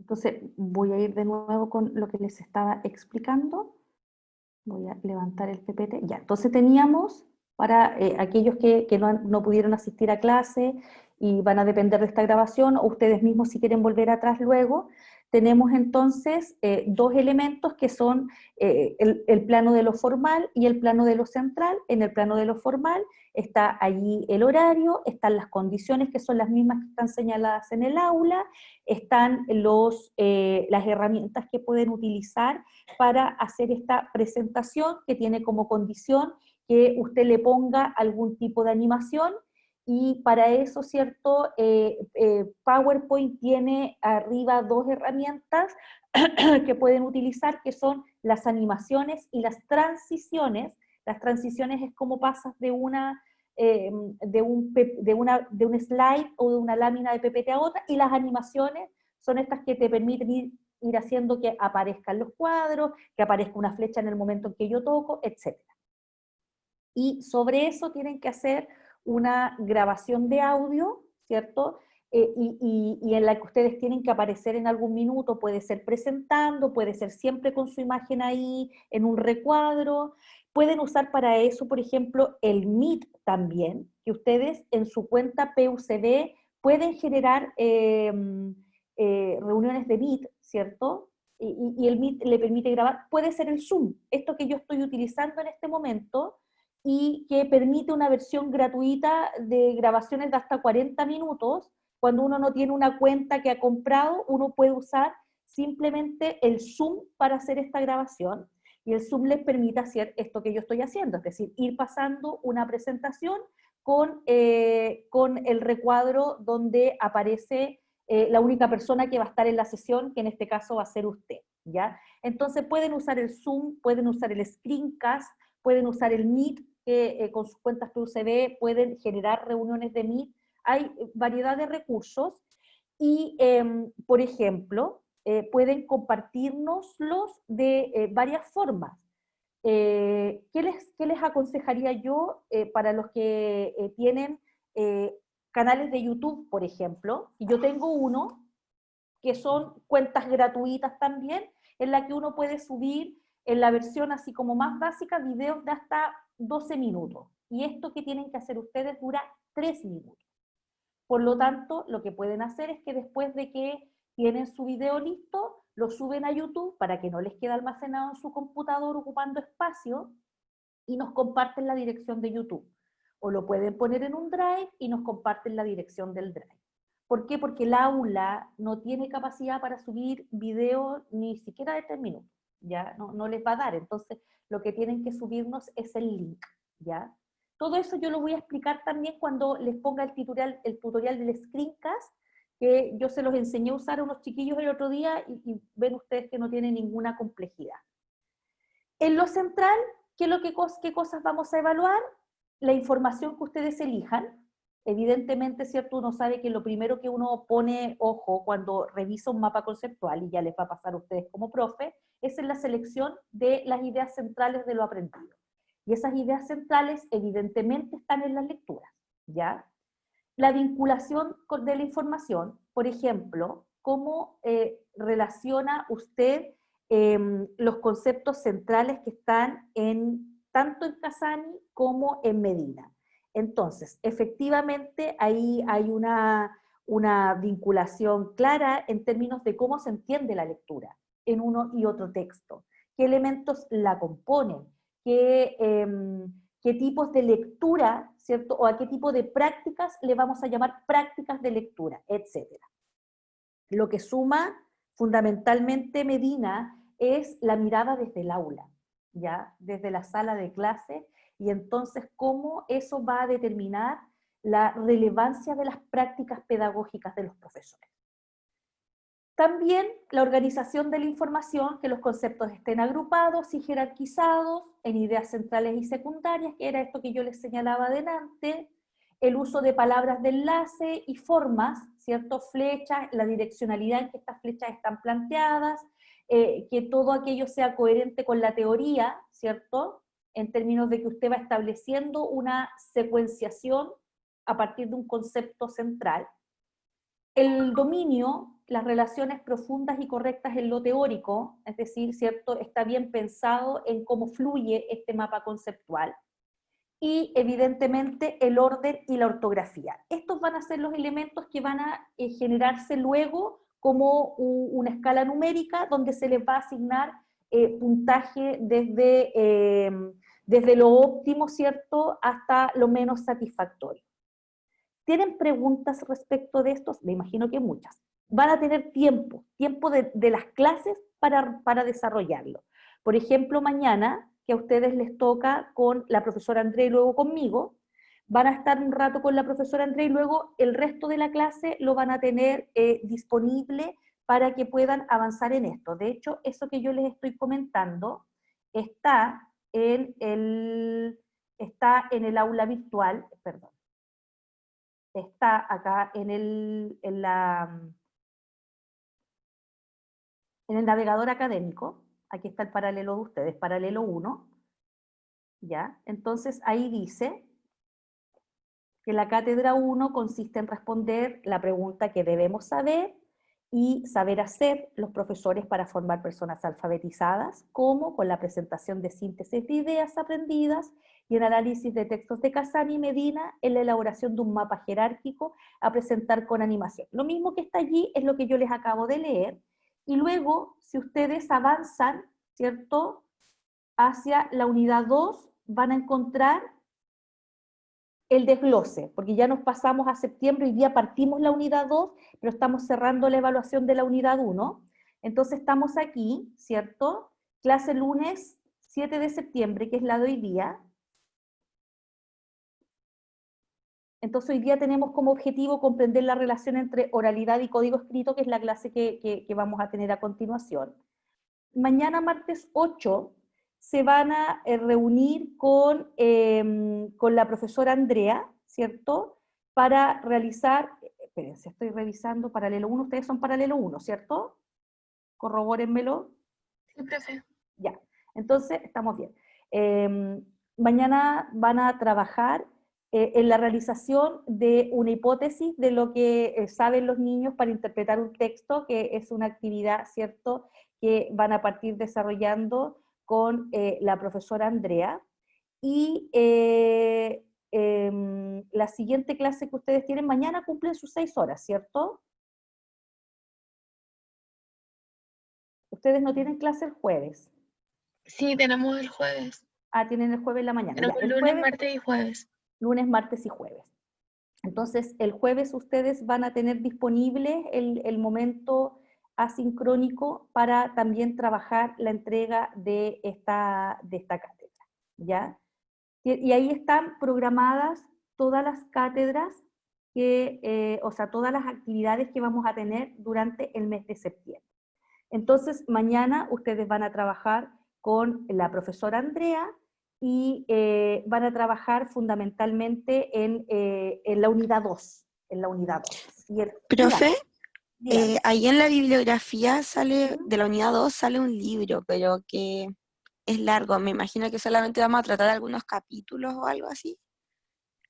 Entonces, voy a ir de nuevo con lo que les estaba explicando. Voy a levantar el PPT. Ya, entonces teníamos para aquellos que no pudieron asistir a clase y van a depender de esta grabación, o ustedes mismos si quieren volver atrás luego, tenemos entonces dos elementos que son el plano de lo formal y el plano de lo central. En el plano de lo formal está allí el horario, están las condiciones que son las mismas que están señaladas en el aula, están las herramientas que pueden utilizar para hacer esta presentación, que tiene como condición que usted le ponga algún tipo de animación, y para eso, ¿cierto? PowerPoint tiene arriba dos herramientas que pueden utilizar, que son las animaciones y las transiciones. Las transiciones es como pasas de un slide o de una lámina de PPT a otra, y las animaciones son estas que te permiten ir haciendo que aparezcan los cuadros, que aparezca una flecha en el momento en que yo toco, etc. Y sobre eso tienen que hacer una grabación de audio, ¿cierto? Y en la que ustedes tienen que aparecer en algún minuto, puede ser presentando, puede ser siempre con su imagen ahí, en un recuadro. Pueden usar para eso, por ejemplo, el Meet también, que ustedes en su cuenta PUCB pueden generar reuniones de Meet, ¿cierto? Y el Meet le permite grabar, puede ser el Zoom, esto que yo estoy utilizando en este momento, y que permite una versión gratuita de grabaciones de hasta 40 minutos. Cuando uno no tiene una cuenta que ha comprado, uno puede usar simplemente el Zoom para hacer esta grabación, y el Zoom les permite hacer esto que yo estoy haciendo, es decir, ir pasando una presentación con el recuadro donde aparece la única persona que va a estar en la sesión, que en este caso va a ser usted, ¿ya? Entonces pueden usar el Zoom, pueden usar el Screencast, pueden usar el Meet, que con sus cuentas PUCB pueden generar reuniones de Meet. Hay variedad de recursos y, por ejemplo, pueden compartirnoslos de varias formas. ¿Qué les aconsejaría yo para los que tienen canales de YouTube, por ejemplo? Y yo tengo uno que son cuentas gratuitas también, en la que uno puede subir en la versión así como más básica videos de hasta 12 minutos. Y esto que tienen que hacer ustedes dura 3 minutos. Por lo tanto, lo que pueden hacer es que después de que tienen su video listo, lo suben a YouTube para que no les quede almacenado en su computador ocupando espacio, y nos comparten la dirección de YouTube. O lo pueden poner en un Drive y nos comparten la dirección del Drive. ¿Por qué? Porque el aula no tiene capacidad para subir videos ni siquiera de 3 minutos, ¿ya? No les va a dar. Entonces, lo que tienen que subirnos es el link, ¿ya? Todo eso yo lo voy a explicar también cuando les ponga el tutorial del Screencast, que yo se los enseñé a usar a unos chiquillos el otro día, y ven ustedes que no tiene ninguna complejidad. En lo central, ¿qué cosas vamos a evaluar? La información que ustedes elijan. Evidentemente, ¿cierto? Uno sabe que lo primero que uno pone ojo cuando revisa un mapa conceptual, y ya les va a pasar a ustedes como profe, es en la selección de las ideas centrales de lo aprendido. Y esas ideas centrales evidentemente están en las lecturas, ¿ya? La vinculación de la información, por ejemplo, cómo relaciona usted los conceptos centrales que están tanto en Casani como en Medina. Entonces, efectivamente, ahí hay una vinculación clara en términos de cómo se entiende la lectura en uno y otro texto, qué elementos la componen, qué tipos de lectura, ¿cierto? O a qué tipo de prácticas le vamos a llamar prácticas de lectura, etc. Lo que suma fundamentalmente Medina es la mirada desde el aula, ¿ya? Desde la sala de clase, y entonces cómo eso va a determinar la relevancia de las prácticas pedagógicas de los profesores. También la organización de la información, que los conceptos estén agrupados y jerarquizados en ideas centrales y secundarias, que era esto que yo les señalaba adelante, el uso de palabras de enlace y formas, ¿cierto? Flechas, la direccionalidad en que estas flechas están planteadas, que todo aquello sea coherente con la teoría, ¿cierto? En términos de que usted va estableciendo una secuenciación a partir de un concepto central. El dominio las relaciones profundas y correctas en lo teórico, es decir, ¿cierto? Está bien pensado en cómo fluye este mapa conceptual. Y evidentemente el orden y la ortografía. Estos van a ser los elementos que van a generarse luego como una escala numérica donde se les va a asignar puntaje desde lo óptimo, ¿cierto?, hasta lo menos satisfactorio. ¿Tienen preguntas respecto de estos? Me imagino que muchas. Van a tener tiempo de las clases para desarrollarlo. Por ejemplo, mañana, que a ustedes les toca con la profesora Andrea y luego conmigo, van a estar un rato con la profesora Andrea y luego el resto de la clase lo van a tener disponible para que puedan avanzar en esto. De hecho, eso que yo les estoy comentando está en el aula virtual, perdón, está acá en el navegador académico. Aquí está el paralelo de ustedes, paralelo 1, ¿ya? Entonces ahí dice que la cátedra 1 consiste en responder la pregunta que debemos saber y saber hacer los profesores para formar personas alfabetizadas, como con la presentación de síntesis de ideas aprendidas y el análisis de textos de Casani y Medina en la elaboración de un mapa jerárquico a presentar con animación. Lo mismo que está allí es lo que yo les acabo de leer, y luego, si ustedes avanzan, ¿cierto?, hacia la unidad 2, van a encontrar el desglose, porque ya nos pasamos a septiembre, hoy día partimos la unidad 2, pero estamos cerrando la evaluación de la unidad 1. Entonces estamos aquí, ¿cierto? Clase lunes 7 de septiembre, que es la de hoy día. Entonces hoy día tenemos como objetivo comprender la relación entre oralidad y código escrito, que es la clase que vamos a tener a continuación. Mañana, martes 8, se van a reunir con la profesora Andrea, ¿cierto?, para realizar, espérense, estoy revisando, paralelo 1, ustedes son paralelo 1, ¿cierto? Corrobórenmelo. Sí, profe. Ya, entonces estamos bien. Mañana van a trabajar en la realización de una hipótesis de lo que saben los niños para interpretar un texto, que es una actividad, ¿cierto?, que van a partir desarrollando con la profesora Andrea. Y la siguiente clase que ustedes tienen mañana cumplen sus 6 horas, ¿cierto? Ustedes no tienen clase el jueves. Sí, tenemos el jueves. Ah, tienen el jueves en la mañana. Tenemos Ya, el lunes, jueves, martes y jueves. lunes, martes y jueves. Entonces, el jueves ustedes van a tener disponible el momento asincrónico para también trabajar la entrega de esta cátedra, ¿ya? Y ahí están programadas todas las cátedras, o sea, todas las actividades que vamos a tener durante el mes de septiembre. Entonces, mañana ustedes van a trabajar con la profesora Andrea y van a trabajar fundamentalmente en la unidad 2. En la unidad 2. Profe, dígame. ahí en la bibliografía sale, ¿Mm? de la unidad 2 sale un libro, pero que es largo. Me imagino que solamente vamos a tratar algunos capítulos o algo así.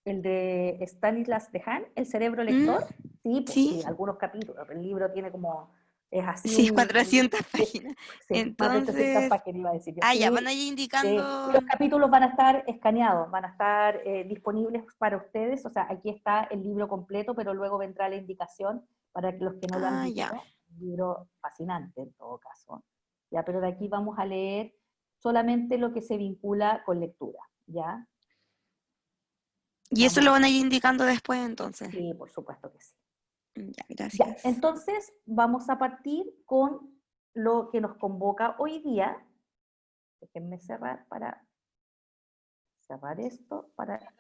El de Stanislas Dehaene, El cerebro lector. Sí, pues Sí, sí, algunos capítulos. El libro tiene como, es así sí, 400 páginas. sí, más de 800 Entonces, páginas iba a decir yo. ya, van Sí, ahí y indicando. los capítulos van a estar escaneados, van a estar disponibles para ustedes. O sea, aquí está el libro completo, pero luego vendrá la indicación para que los que no lo han Ya. visto. Un libro fascinante en todo caso. Ya, pero de aquí vamos a leer solamente lo que se vincula con lectura, ¿ya? Y eso Vamos lo a... van a ir indicando después, entonces. Sí, por supuesto que sí. Ya, Ya, gracias. entonces vamos a partir con lo que nos convoca hoy día. Déjenme cerrar para cerrar esto,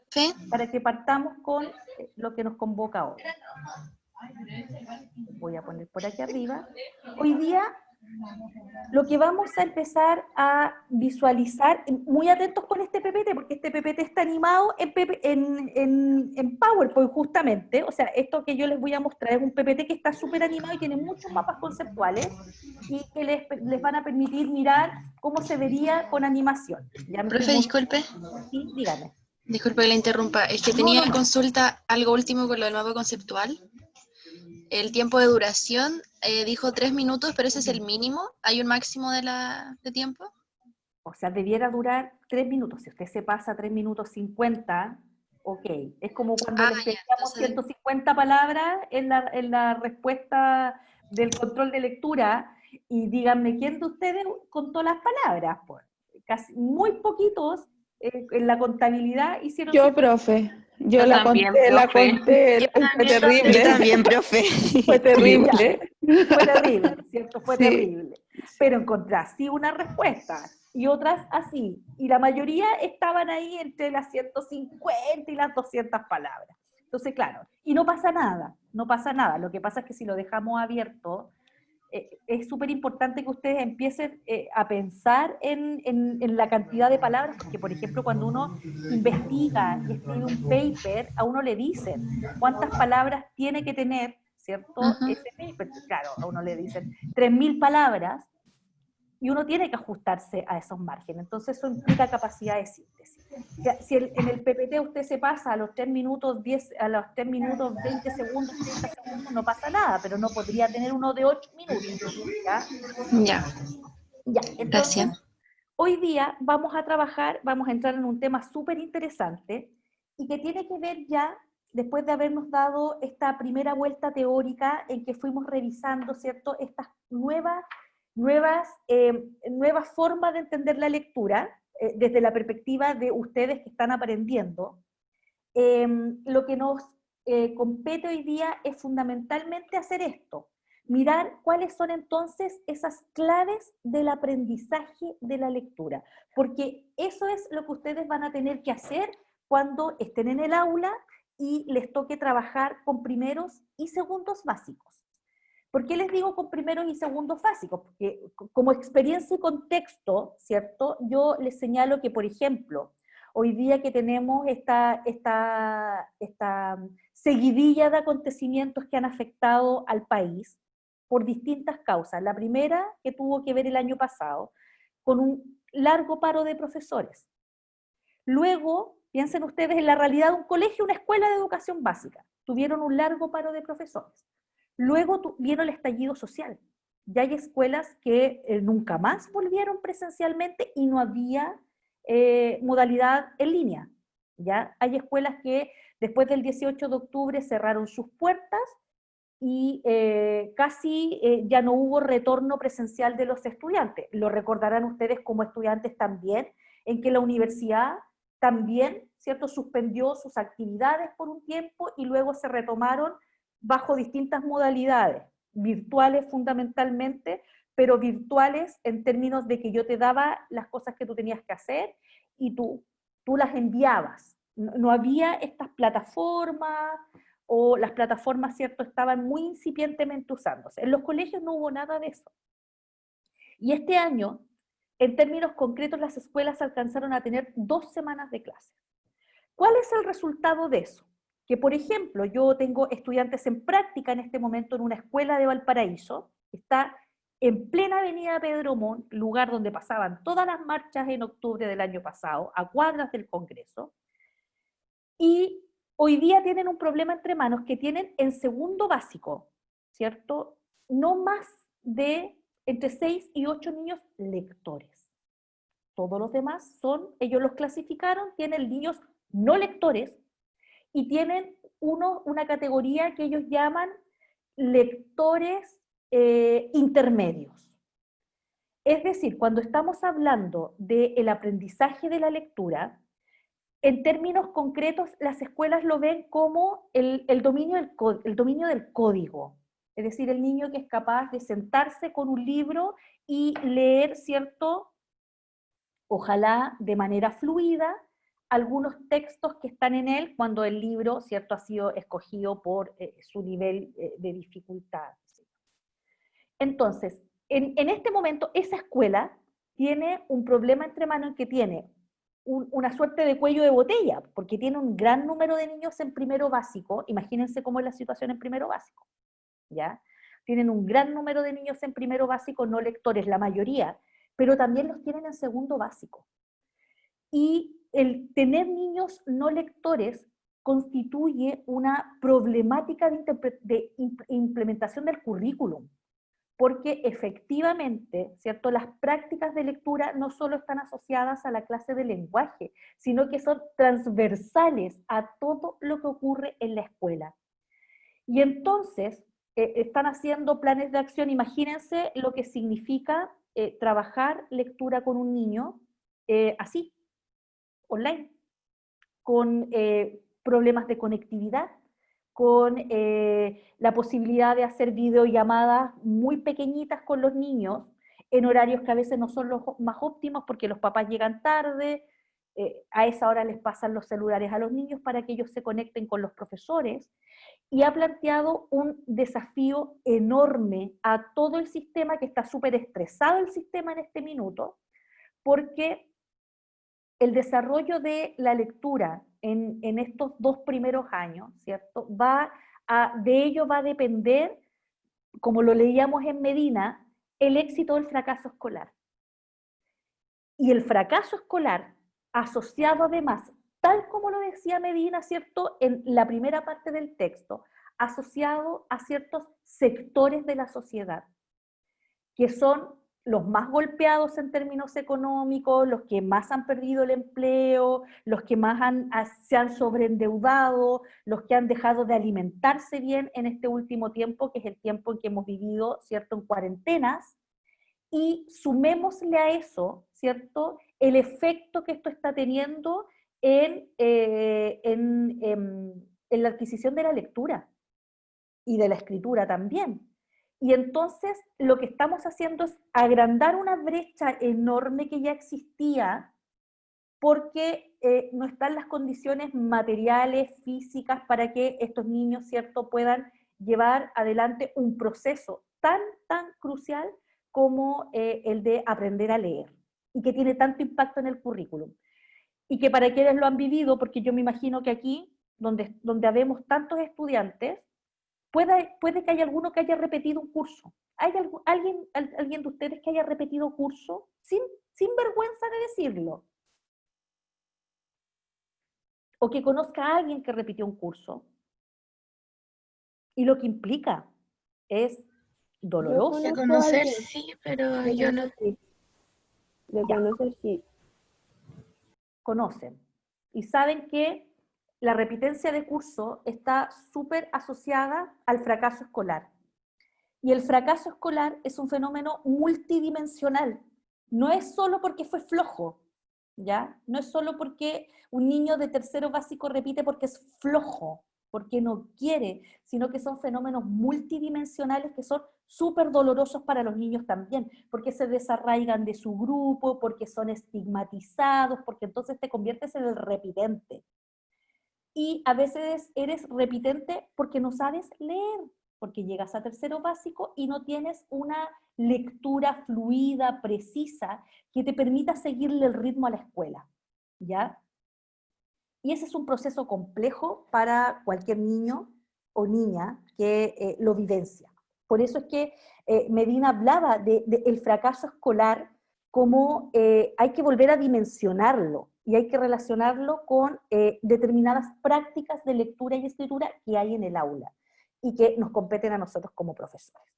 ¿Sí? para que partamos con lo que nos convoca hoy. Voy a poner por aquí arriba. Hoy día lo que vamos a empezar a visualizar, muy atentos con este PPT, porque este PPT está animado en PowerPoint justamente. O sea, esto que yo les voy a mostrar es un PPT que está súper animado y tiene muchos mapas conceptuales y que les van a permitir mirar cómo se vería con animación. Ya me Profe, estoy disculpe. Sí, dígame. Disculpe que la interrumpa. Es que No, tenía no, no. consulta algo último con lo del mapa conceptual. El tiempo de duración, dijo 3 minutos, pero ese es el mínimo. ¿Hay un máximo de tiempo? O sea, debiera durar 3 minutos. Si usted se pasa 3 minutos 50, ok. Es como cuando Ah, les ya, pedíamos entonces, 150 palabras en la respuesta del control de lectura, y díganme, ¿quién de ustedes contó las palabras? Pues, casi, muy poquitos en la contabilidad hicieron Yo, 150. profe, yo Yo la también, conté, profe. yo fue también. Yo también. Yo terrible, también, profe. fue terrible. Fue terrible, ¿cierto? Fue Sí, terrible. Pero encontré así unas respuestas y otras así. Y la mayoría estaban ahí entre las 150 y las 200 palabras. Entonces, claro, y no pasa nada, no pasa nada. Lo que pasa es que si lo dejamos abierto, es súper importante que ustedes empiecen a pensar en la cantidad de palabras, porque, por ejemplo, cuando uno investiga y escribe un paper, a uno le dicen cuántas palabras tiene que tener, ¿cierto? Ujú. Ese paper. Claro, a uno le dicen 3.000 palabras, y uno tiene que ajustarse a esos márgenes. Entonces eso implica capacidad de síntesis. Si en el PPT usted se pasa a los 3 minutos 10, a los 3 minutos 20 segundos, 30 segundos, no pasa nada, pero no podría tener uno de 8 minutos, ¿ya? Ya, Ya, entonces, gracias. hoy día vamos a trabajar, vamos a entrar en un tema súper interesante y que tiene que ver ya, después de habernos dado esta primera vuelta teórica en que fuimos revisando, ¿cierto?, estas nuevas formas de entender la lectura, desde la perspectiva de ustedes que están aprendiendo. Lo que nos compete hoy día es fundamentalmente hacer esto, mirar cuáles son entonces esas claves del aprendizaje de la lectura, porque eso es lo que ustedes van a tener que hacer cuando estén en el aula y les toque trabajar con primeros y segundos básicos. ¿Por qué les digo con primeros y segundos básicos? Porque como experiencia y contexto, ¿cierto? Yo les señalo que, por ejemplo, hoy día que tenemos esta seguidilla de acontecimientos que han afectado al país por distintas causas. La primera, que tuvo que ver el año pasado, con un largo paro de profesores. Luego, piensen ustedes en la realidad de un colegio, una escuela de educación básica. Tuvieron un largo paro de profesores. Luego vino el estallido social. Ya hay escuelas que nunca más volvieron presencialmente y no había modalidad en línea. ¿Ya? Hay escuelas que después del 18 de octubre cerraron sus puertas y casi ya no hubo retorno presencial de los estudiantes. Lo recordarán ustedes como estudiantes también, en que la universidad también, ¿cierto?, suspendió sus actividades por un tiempo y luego se retomaron bajo distintas modalidades, virtuales fundamentalmente, pero virtuales en términos de que yo te daba las cosas que tú tenías que hacer y tú las enviabas. No había estas plataformas, o las plataformas, ¿cierto?, estaban muy incipientemente usándose. En los colegios no hubo nada de eso. Y este año, en términos concretos, las escuelas alcanzaron a tener 2 semanas de clase. ¿Cuál es el resultado de eso? Que, por ejemplo, yo tengo estudiantes en práctica en este momento en una escuela de Valparaíso, que está en plena avenida Pedro Montt, lugar donde pasaban todas las marchas en octubre del año pasado, a cuadras del Congreso, y hoy día tienen un problema entre manos que tienen en segundo básico, ¿cierto? No más de entre 6 y 8 niños lectores. Todos los demás ellos los clasificaron, tienen niños no lectores y tienen una categoría que ellos llaman lectores intermedios. Es decir, cuando estamos hablando del aprendizaje de la lectura, en términos concretos, las escuelas lo ven como el dominio del código. Es decir, el niño que es capaz de sentarse con un libro y leer, ¿cierto?, ojalá de manera fluida, algunos textos que están en él cuando el libro, ¿cierto?, ha sido escogido por su nivel de dificultad. Entonces, en este momento, esa escuela tiene un problema entre manos que tiene una suerte de cuello de botella, porque tiene un gran número de niños en primero básico. Imagínense cómo es la situación en primero básico, ¿ya? Tienen un gran número de niños en primero básico no lectores, la mayoría, pero también los tienen en segundo básico. Y el tener niños no lectores constituye una problemática de implementación del currículum, porque efectivamente, ¿cierto?, las prácticas de lectura no solo están asociadas a la clase de lenguaje, sino que son transversales a todo lo que ocurre en la escuela. Y entonces, están haciendo planes de acción. Imagínense lo que significa trabajar lectura con un niño así, online, con problemas de conectividad, con la posibilidad de hacer videollamadas muy pequeñitas con los niños, en horarios que a veces no son los más óptimos porque los papás llegan tarde, a esa hora les pasan los celulares a los niños para que ellos se conecten con los profesores, y ha planteado un desafío enorme a todo el sistema, que está súper estresado el sistema en este minuto, porque el desarrollo de la lectura en estos 2 primeros años, ¿cierto? De ello va a depender, como lo leíamos en Medina, el éxito o el fracaso escolar. Y el fracaso escolar, asociado además, tal como lo decía Medina, ¿cierto?, en la primera parte del texto, asociado a ciertos sectores de la sociedad, que son los más golpeados en términos económicos, los que más han perdido el empleo, los que más se han sobreendeudado, los que han dejado de alimentarse bien en este último tiempo, que es el tiempo en que hemos vivido, ¿cierto?, en cuarentenas, y sumémosle a eso, ¿cierto?, el efecto que esto está teniendo en la adquisición de la lectura y de la escritura también. Y entonces lo que estamos haciendo es agrandar una brecha enorme que ya existía, porque no están las condiciones materiales, físicas, para que estos niños, ¿cierto?, puedan llevar adelante un proceso tan crucial como el de aprender a leer, y que tiene tanto impacto en el currículum. Y que para quienes lo han vivido, porque yo me imagino que aquí, donde habemos tantos estudiantes, puede que haya alguno que haya repetido un curso. ¿Hay alguien de ustedes que haya repetido curso? Sin vergüenza de decirlo. O que conozca a alguien que repitió un curso. Y lo que implica es doloroso. De Conozco a conocer, alguien, sí, pero de yo no. conocer, de Ya. conocer sí. Conocen y saben que la repitencia de curso está súper asociada al fracaso escolar. Y el fracaso escolar es un fenómeno multidimensional. No es solo porque fue flojo, ¿ya? No es solo porque un niño de tercero básico repite porque es flojo, porque no quiere, sino que son fenómenos multidimensionales que son súper dolorosos para los niños también, porque se desarraigan de su grupo, porque son estigmatizados, porque entonces te conviertes en el repitente. Y a veces eres repitente porque no sabes leer, porque llegas a tercero básico y no tienes una lectura fluida, precisa, que te permita seguirle el ritmo a la escuela, ¿ya? Y ese es un proceso complejo para cualquier niño o niña que lo vivencia. Por eso es que Medina hablaba del fracaso escolar como hay que volver a dimensionarlo y hay que relacionarlo con determinadas prácticas de lectura y escritura que hay en el aula y que nos competen a nosotros como profesores.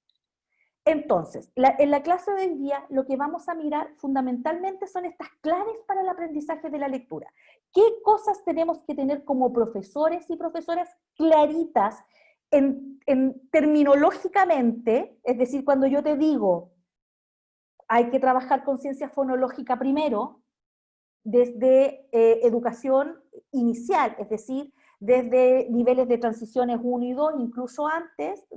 Entonces, en la clase de hoy día lo que vamos a mirar fundamentalmente son estas claves para el aprendizaje de la lectura. ¿Qué cosas tenemos que tener como profesores y profesoras claritas terminológicamente? Es decir, cuando yo te digo hay que trabajar conciencia fonológica primero, desde educación inicial, es decir, desde niveles de transiciones 1 y 2, incluso antes,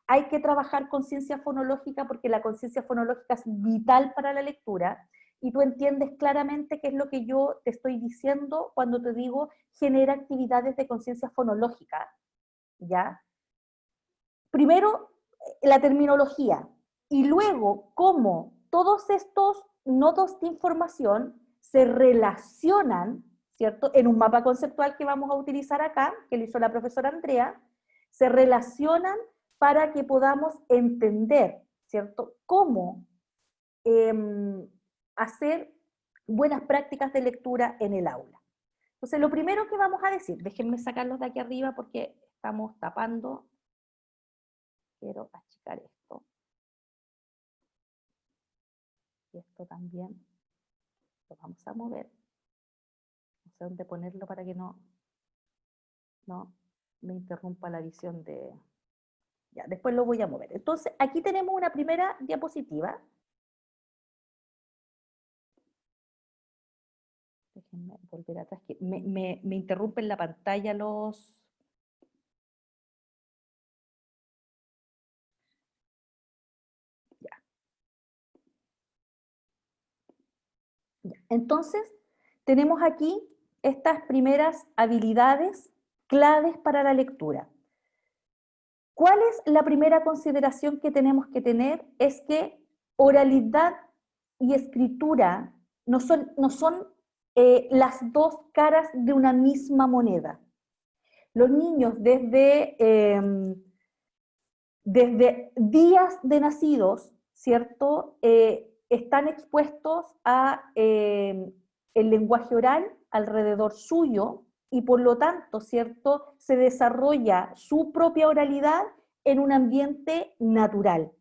hay que trabajar conciencia fonológica porque la conciencia fonológica es vital para la lectura, y tú entiendes claramente qué es lo que yo te estoy diciendo cuando te digo genera actividades de conciencia fonológica, ¿ya? Primero, la terminología, y luego cómo todos estos nodos de información se relacionan, ¿cierto?, en un mapa conceptual que vamos a utilizar acá, que lo hizo la profesora Andrea, se relacionan para que podamos entender, ¿cierto?, cómo hacer buenas prácticas de lectura en el aula. Entonces, lo primero que vamos a decir, déjenme sacarlos de aquí arriba porque estamos tapando. Quiero achicar esto. Y esto también lo vamos a mover. No sé dónde ponerlo para que no me interrumpa la visión de... Ya, después lo voy a mover. Entonces, aquí tenemos una primera diapositiva. Déjenme volver atrás, que me interrumpen la pantalla los... Ya. Ya. Entonces, tenemos aquí estas primeras habilidades claves para la lectura. ¿Cuál es la primera consideración que tenemos que tener? Es que oralidad y escritura no son las dos caras de una misma moneda. Los niños desde días de nacidos, ¿cierto? Están expuestos a el lenguaje oral alrededor suyo, y por lo tanto, ¿cierto?, se desarrolla su propia oralidad en un ambiente natural.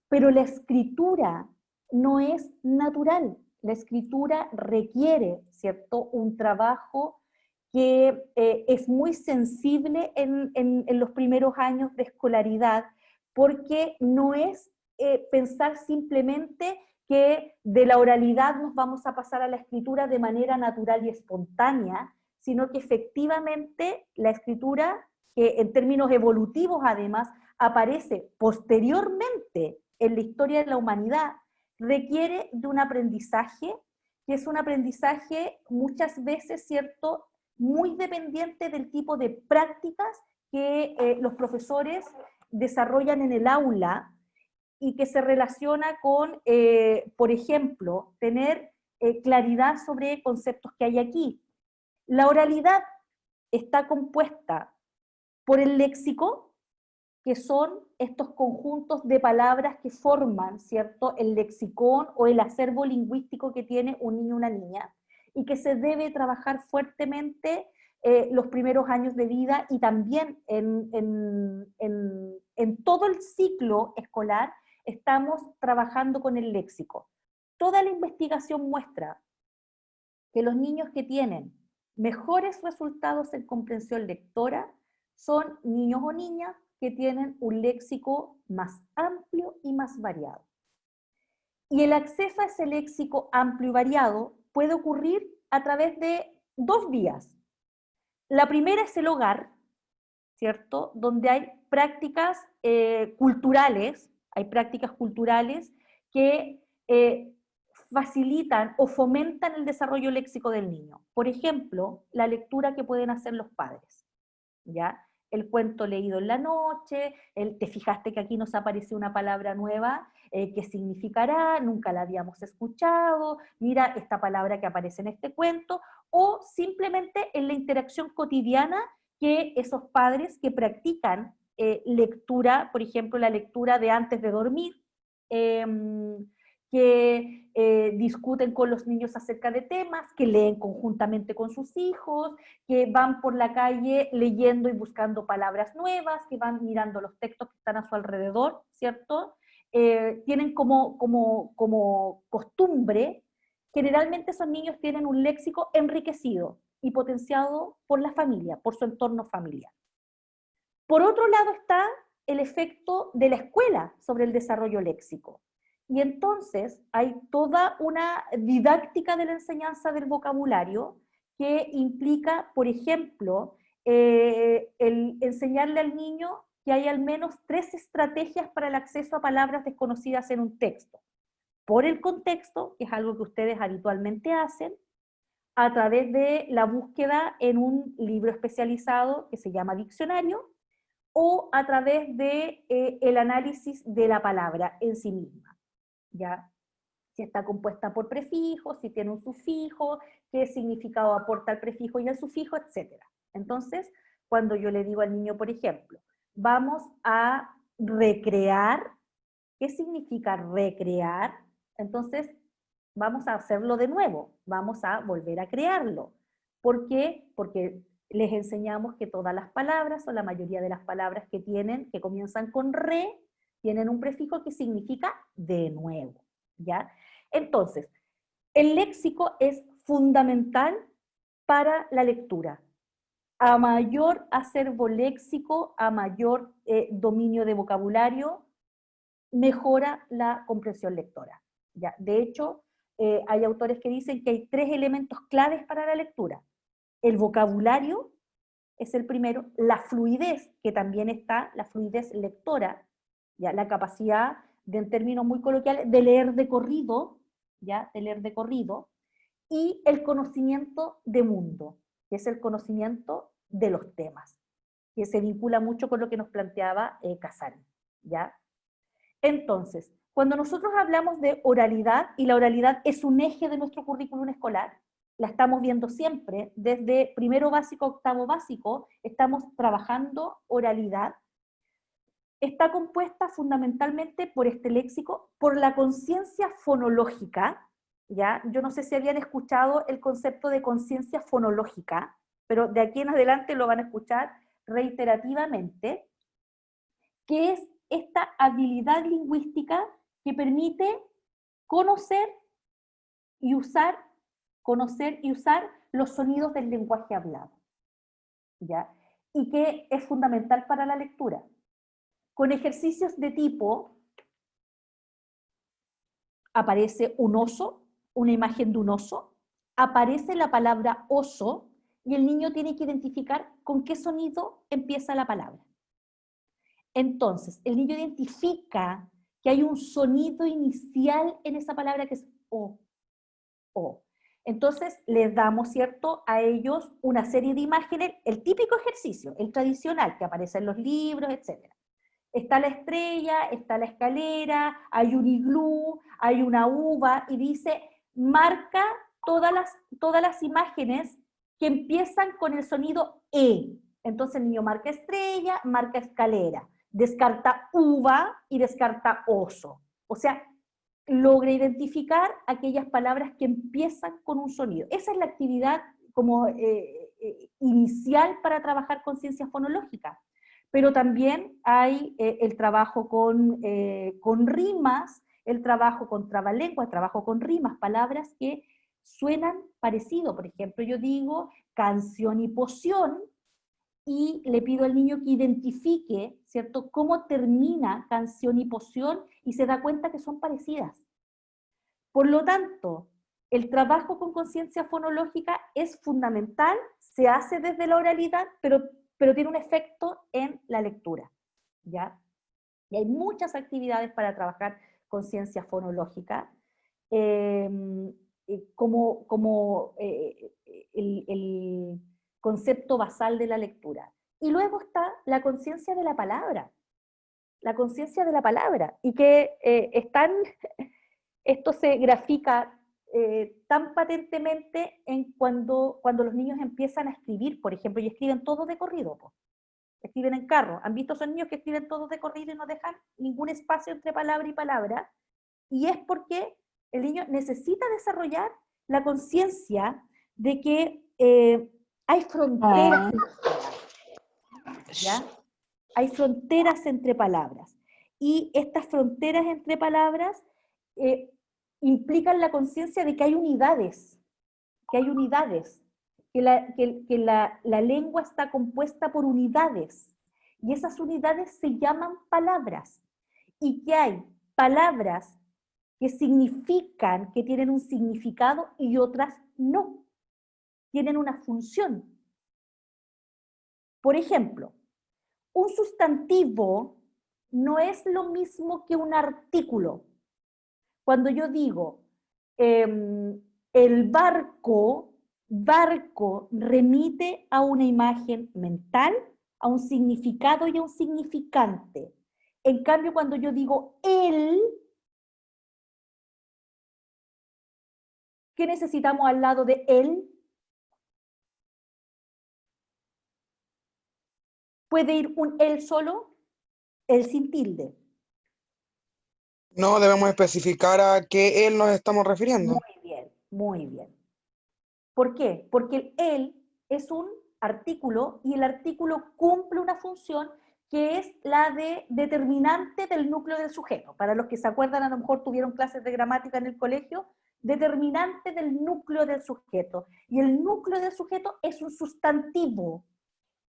Pero la escritura no es natural. La escritura requiere, ¿cierto?, un trabajo que es muy sensible en los primeros años de escolaridad, porque no es pensar simplemente que de la oralidad nos vamos a pasar a la escritura de manera natural y espontánea, sino que efectivamente la escritura, que en términos evolutivos además aparece posteriormente en la historia de la humanidad, requiere de un aprendizaje, que es un aprendizaje muchas veces, ¿cierto?, muy dependiente del tipo de prácticas que los profesores desarrollan en el aula y que se relaciona con, por ejemplo, tener claridad sobre conceptos que hay aquí. La oralidad está compuesta por el léxico, que son estos conjuntos de palabras que forman, ¿cierto?, el lexicón o el acervo lingüístico que tiene un niño o una niña, y que se debe trabajar fuertemente los primeros años de vida y también en todo el ciclo escolar estamos trabajando con el léxico. Toda la investigación muestra que los niños que tienen mejores resultados en comprensión lectora son niños o niñas que tienen un léxico más amplio y más variado. Y el acceso a ese léxico amplio y variado puede ocurrir a través de dos vías. La primera es el hogar, ¿cierto?, donde hay prácticas culturales, que facilitan o fomentan el desarrollo léxico del niño. Por ejemplo, la lectura que pueden hacer los padres, ¿ya? El cuento leído en la noche, te fijaste que aquí nos apareció una palabra nueva, ¿qué significará? Nunca la habíamos escuchado, mira esta palabra que aparece en este cuento, o simplemente en la interacción cotidiana que esos padres que practican lectura, por ejemplo, la lectura de antes de dormir, que discuten con los niños acerca de temas, que leen conjuntamente con sus hijos, que van por la calle leyendo y buscando palabras nuevas, que van mirando los textos que están a su alrededor, ¿cierto? Tienen como costumbre, generalmente esos niños tienen un léxico enriquecido y potenciado por la familia, por su entorno familiar. Por otro lado está el efecto de la escuela sobre el desarrollo léxico. Y entonces hay toda una didáctica de la enseñanza del vocabulario que implica, por ejemplo, el enseñarle al niño que hay al menos 3 estrategias para el acceso a palabras desconocidas en un texto. Por el contexto, que es algo que ustedes habitualmente hacen, a través de la búsqueda en un libro especializado que se llama diccionario, o a través de el análisis de la palabra en sí misma, ¿ya? Si está compuesta por prefijos, si tiene un sufijo, qué significado aporta el prefijo y el sufijo, etc. Entonces, cuando yo le digo al niño, por ejemplo, vamos a recrear, ¿qué significa recrear? Entonces, vamos a hacerlo de nuevo, vamos a volver a crearlo. ¿Por qué? Porque les enseñamos que todas las palabras, o la mayoría de las palabras que comienzan con re, tienen un prefijo que significa de nuevo, ¿ya? Entonces, el léxico es fundamental para la lectura. A mayor acervo léxico, a mayor dominio de vocabulario, mejora la comprensión lectora, ¿ya? De hecho, hay autores que dicen que hay 3 elementos claves para la lectura. El vocabulario es el primero, la fluidez, que también está, la fluidez lectora, ¿ya? La capacidad, en términos muy coloquiales, de leer de corrido, ¿ya? De leer de corrido, y el conocimiento de mundo, que es el conocimiento de los temas, que se vincula mucho con lo que nos planteaba Casari, ¿ya? Entonces, cuando nosotros hablamos de oralidad, y la oralidad es un eje de nuestro currículum escolar, la estamos viendo siempre, desde primero básico a octavo básico, estamos trabajando oralidad, está compuesta fundamentalmente por este léxico, por la conciencia fonológica, ¿ya? Yo no sé si habían escuchado el concepto de conciencia fonológica, pero de aquí en adelante lo van a escuchar reiterativamente, que es esta habilidad lingüística que permite conocer y usar los sonidos del lenguaje hablado, ¿ya? Y que es fundamental para la lectura. Con ejercicios de tipo, aparece un oso, una imagen de un oso, aparece la palabra oso, y el niño tiene que identificar con qué sonido empieza la palabra. Entonces, el niño identifica que hay un sonido inicial en esa palabra que es o, o. Entonces, les damos, ¿cierto?, a ellos una serie de imágenes, el típico ejercicio, el tradicional, que aparece en los libros, etc. Está la estrella, está la escalera, hay un iglú, hay una uva, y dice, marca todas las imágenes que empiezan con el sonido E. Entonces el niño marca estrella, marca escalera, descarta uva y descarta oso. O sea, logra identificar aquellas palabras que empiezan con un sonido. Esa es la actividad como inicial para trabajar con ciencias fonológicas. Pero también hay el trabajo con rimas, el trabajo con trabalengua, el trabajo con rimas, palabras que suenan parecido. Por ejemplo, yo digo canción y poción, y le pido al niño que identifique, ¿cierto?, cómo termina canción y poción, y se da cuenta que son parecidas. Por lo tanto, el trabajo con conciencia fonológica es fundamental, se hace desde la oralidad, pero tiene un efecto en la lectura, ¿ya? Y hay muchas actividades para trabajar con ciencia fonológica, como el concepto basal de la lectura. Y luego está la conciencia de la palabra, y que esto se grafica tan patentemente en cuando los niños empiezan a escribir, por ejemplo, y escriben todo de corrido, po. Escriben en carro. ¿Han visto esos niños que escriben todos de corrido y no dejan ningún espacio entre palabra y palabra? Y es porque el niño necesita desarrollar la conciencia de que hay fronteras entre palabras, ¿ya? Hay fronteras entre palabras. Y estas fronteras entre palabras implican la conciencia de que hay unidades, que la lengua está compuesta por unidades, y esas unidades se llaman palabras, y que hay palabras que significan, que tienen un significado, y otras no, tienen una función. Por ejemplo, un sustantivo no es lo mismo que un artículo. Cuando yo digo, el barco remite a una imagen mental, a un significado y a un significante. En cambio, cuando yo digo él, ¿qué necesitamos al lado de él? ¿Puede ir un él solo? Él sin tilde. No debemos especificar a qué él nos estamos refiriendo. Muy bien, muy bien. ¿Por qué? Porque el es un artículo y el artículo cumple una función que es la de determinante del núcleo del sujeto. Para los que se acuerdan, a lo mejor tuvieron clases de gramática en el colegio, determinante del núcleo del sujeto. Y el núcleo del sujeto es un sustantivo.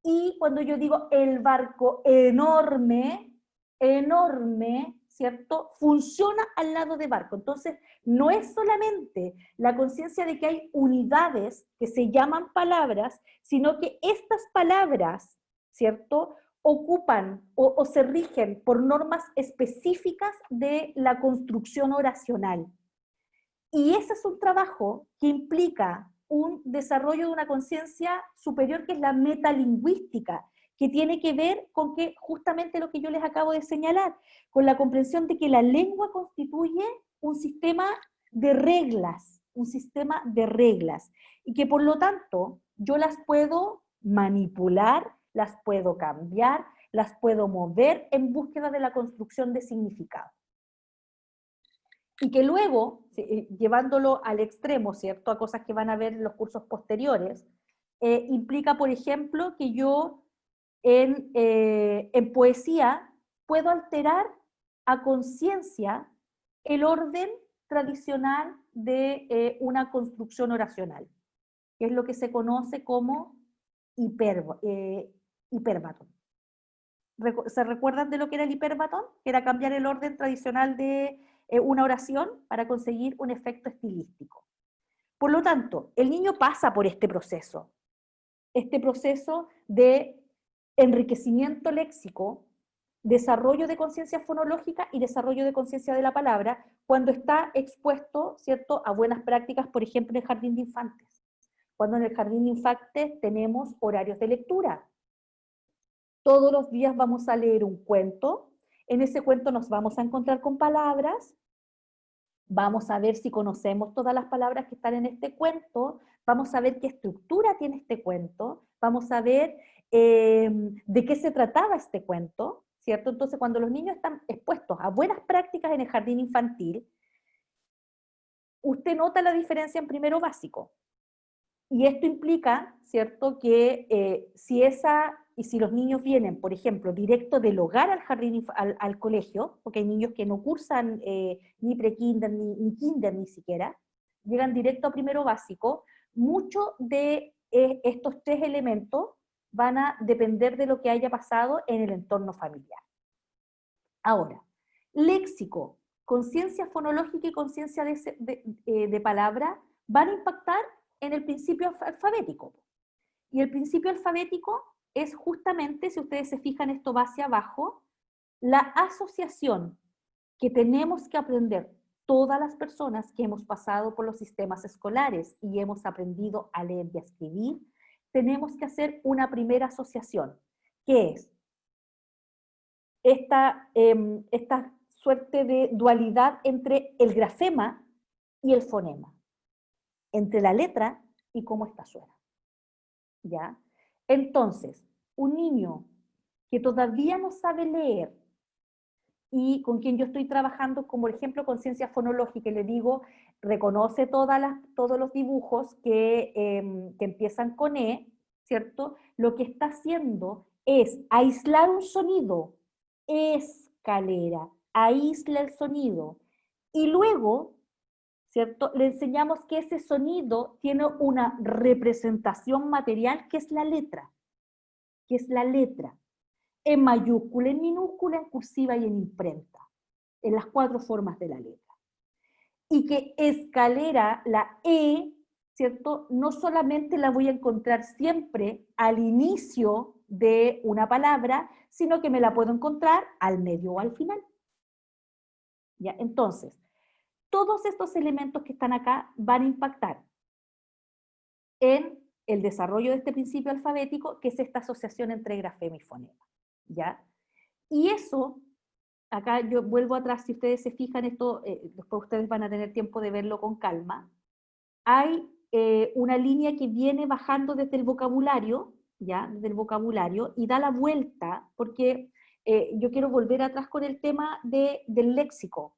Y cuando yo digo el barco enorme, enorme, ¿cierto? Funciona al lado de barco. Entonces, no es solamente la conciencia de que hay unidades que se llaman palabras, sino que estas palabras, ¿cierto?, ocupan o se rigen por normas específicas de la construcción oracional. Y ese es un trabajo que implica un desarrollo de una conciencia superior que es la metalingüística, que tiene que ver con que justamente lo que yo les acabo de señalar, con la comprensión de que la lengua constituye un sistema de reglas, y que por lo tanto yo las puedo manipular, las puedo cambiar, las puedo mover en búsqueda de la construcción de significado. Y que luego, llevándolo al extremo, ¿cierto?, a cosas que van a ver en los cursos posteriores, implica, por ejemplo, que yo en poesía puedo alterar a conciencia el orden tradicional de una construcción oracional, que es lo que se conoce como hipérbaton. ¿Se recuerdan de lo que era el hipérbaton? Que era cambiar el orden tradicional de una oración para conseguir un efecto estilístico. Por lo tanto, el niño pasa por este proceso de enriquecimiento léxico, desarrollo de conciencia fonológica y desarrollo de conciencia de la palabra, cuando está expuesto, ¿cierto?, a buenas prácticas, por ejemplo, en el jardín de infantes. Cuando en el jardín de infantes tenemos horarios de lectura. Todos los días vamos a leer un cuento, en ese cuento nos vamos a encontrar con palabras, vamos a ver si conocemos todas las palabras que están en este cuento, vamos a ver qué estructura tiene este cuento, vamos a ver de qué se trataba este cuento, ¿cierto? Entonces, cuando los niños están expuestos a buenas prácticas en el jardín infantil, usted nota la diferencia en primero básico. Y esto implica, ¿cierto?, que si los niños vienen, por ejemplo, directo del hogar al jardín, al colegio, porque hay niños que no cursan ni pre-kinder, ni kinder ni siquiera, llegan directo a primero básico, muchos de estos tres elementos van a depender de lo que haya pasado en el entorno familiar. Ahora, léxico, conciencia fonológica y conciencia de palabra van a impactar en el principio alfabético. Y el principio alfabético es justamente, si ustedes se fijan, esto va hacia abajo, la asociación que tenemos que aprender todas las personas que hemos pasado por los sistemas escolares y hemos aprendido a leer y a escribir. Tenemos que hacer una primera asociación, que es esta suerte de dualidad entre el grafema y el fonema, entre la letra y cómo esta suena. ¿Ya? Entonces, un niño que todavía no sabe leer y con quien yo estoy trabajando, como por ejemplo conciencia fonológica, y le digo, reconoce todos los dibujos que empiezan con E, ¿cierto? Lo que está haciendo es aislar un sonido, escalera, aísla el sonido, y luego, ¿cierto?, le enseñamos que ese sonido tiene una representación material que es la letra, en mayúscula, en minúscula, en cursiva y en imprenta, en las 4 formas de la letra. Y que escalera, la E, ¿cierto?, no solamente la voy a encontrar siempre al inicio de una palabra, sino que me la puedo encontrar al medio o al final. ¿Ya? Entonces, todos estos elementos que están acá van a impactar en el desarrollo de este principio alfabético, que es esta asociación entre grafema y fonema. ¿Ya? Y eso, acá yo vuelvo atrás, si ustedes se fijan, esto después ustedes van a tener tiempo de verlo con calma, hay una línea que viene bajando desde el vocabulario, ¿ya? Desde el vocabulario, y da la vuelta, porque yo quiero volver atrás con el tema del léxico.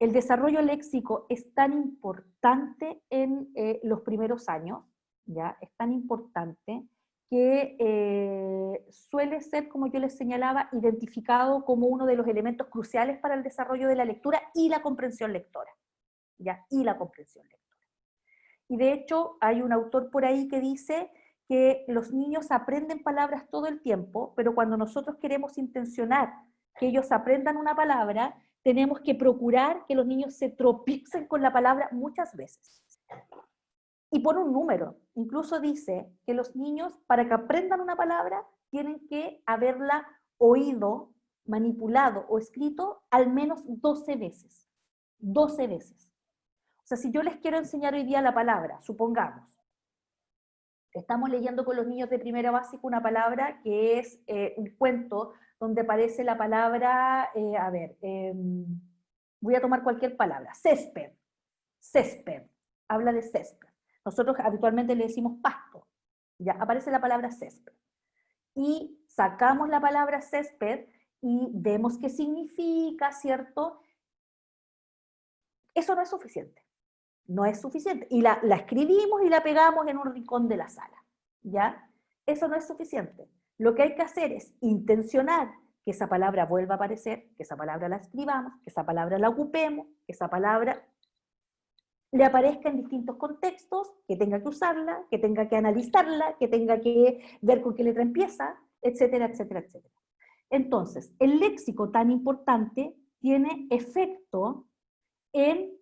el desarrollo léxico es tan importante en los primeros años, ¿ya? Es tan importante que suele ser, como yo les señalaba, identificado como uno de los elementos cruciales para el desarrollo de la lectura y la comprensión lectora, ¿ya? Y la comprensión lectora. Y de hecho, hay un autor por ahí que dice que los niños aprenden palabras todo el tiempo, pero cuando nosotros queremos intencionar que ellos aprendan una palabra, tenemos que procurar que los niños se tropiecen con la palabra muchas veces. Y por un número. Incluso dice que los niños, para que aprendan una palabra, tienen que haberla oído, manipulado o escrito al menos 12 veces. 12 veces. O sea, si yo les quiero enseñar hoy día la palabra, supongamos, estamos leyendo con los niños de primero básico una palabra que es un cuento donde aparece la palabra, voy a tomar cualquier palabra, césped, césped, habla de césped. Nosotros habitualmente le decimos pasto, ya aparece la palabra césped. Y sacamos la palabra césped y vemos qué significa, ¿cierto? Eso no es suficiente. No es suficiente. Y la escribimos y la pegamos en un rincón de la sala, ¿ya? Eso no es suficiente. Lo que hay que hacer es intencionar que esa palabra vuelva a aparecer, que esa palabra la escribamos, que esa palabra la ocupemos, que esa palabra le aparezca en distintos contextos, que tenga que usarla, que tenga que analizarla, que tenga que ver con qué letra empieza, etcétera, etcétera, etcétera. Entonces, el léxico tan importante tiene efecto en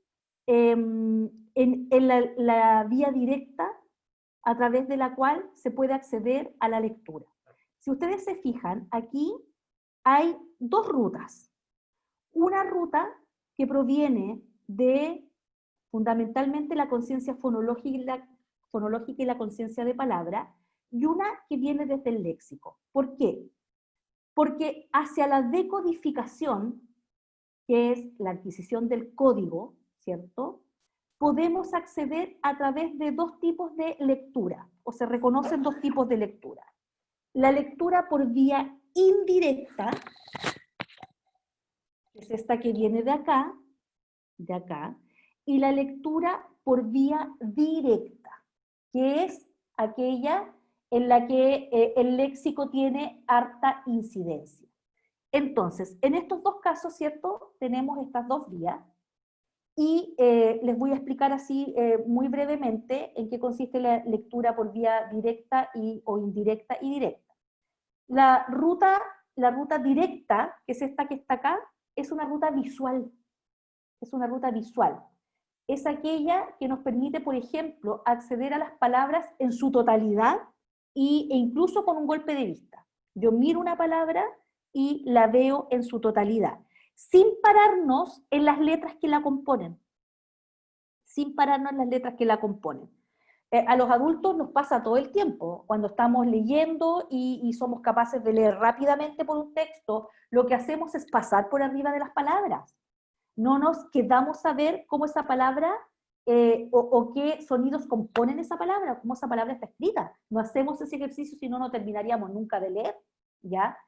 la vía directa a través de la cual se puede acceder a la lectura. Si ustedes se fijan, aquí hay dos rutas. Una ruta que proviene de fundamentalmente la conciencia fonológica y la conciencia de palabra, y una que viene desde el léxico. ¿Por qué? Porque hacia la decodificación, que es la adquisición del código, ¿cierto?, podemos acceder a través de dos tipos de lectura, o se reconocen dos tipos de lectura. La lectura por vía indirecta, que es esta que viene de acá, y la lectura por vía directa, que es aquella en la que el léxico tiene harta incidencia. Entonces, en estos dos casos, ¿cierto?, tenemos estas dos vías, y les voy a explicar así muy brevemente en qué consiste la lectura por vía directa o indirecta y directa. La ruta directa, que es esta que está acá, es una ruta visual. Es una ruta visual. Es aquella que nos permite, por ejemplo, acceder a las palabras en su totalidad e incluso con un golpe de vista. Yo miro una palabra y la veo en su totalidad, sin pararnos en las letras que la componen. Sin pararnos en las letras que la componen. A los adultos nos pasa todo el tiempo, cuando estamos leyendo y somos capaces de leer rápidamente por un texto, lo que hacemos es pasar por arriba de las palabras. No nos quedamos a ver cómo esa palabra o qué sonidos componen esa palabra, cómo esa palabra está escrita. No hacemos ese ejercicio, si no, no terminaríamos nunca de leer, ¿ya?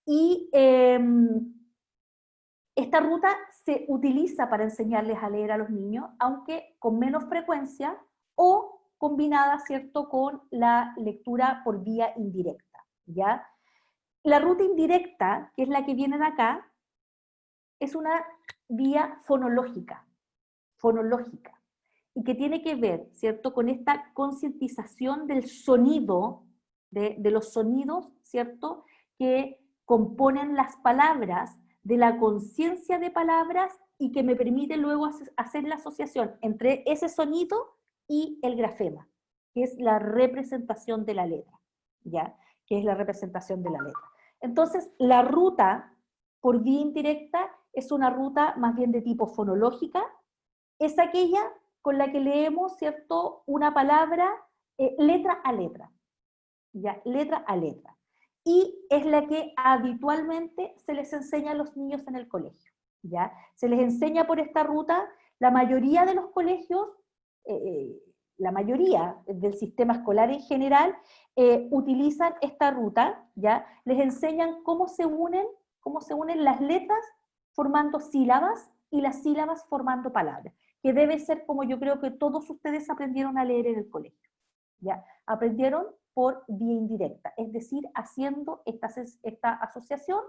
Y esta ruta se utiliza para enseñarles a leer a los niños, aunque con menos frecuencia o combinada, ¿cierto?, con la lectura por vía indirecta, ¿ya? La ruta indirecta, que es la que viene de acá, es una vía fonológica, y que tiene que ver, ¿cierto?, con esta concientización del sonido, de los sonidos, ¿cierto?, que componen las palabras, de la conciencia de palabras, y que me permite luego hacer la asociación entre ese sonido y el grafema, que es la representación de la letra, ¿ya? Que es la representación de la letra. Entonces, la ruta por vía indirecta es una ruta más bien de tipo fonológica, es aquella con la que leemos, ¿cierto?, una palabra letra a letra, ¿ya? Letra a letra. Y es la que habitualmente se les enseña a los niños en el colegio, ¿ya? Se les enseña por esta ruta. La mayoría de los colegios, la mayoría del sistema escolar en general, utilizan esta ruta, ¿ya? Les enseñan cómo se unen las letras formando sílabas, y las sílabas formando palabras, que debe ser como yo creo que todos ustedes aprendieron a leer en el colegio, ¿ya? Aprendieron por vía indirecta, es decir, haciendo esta asociación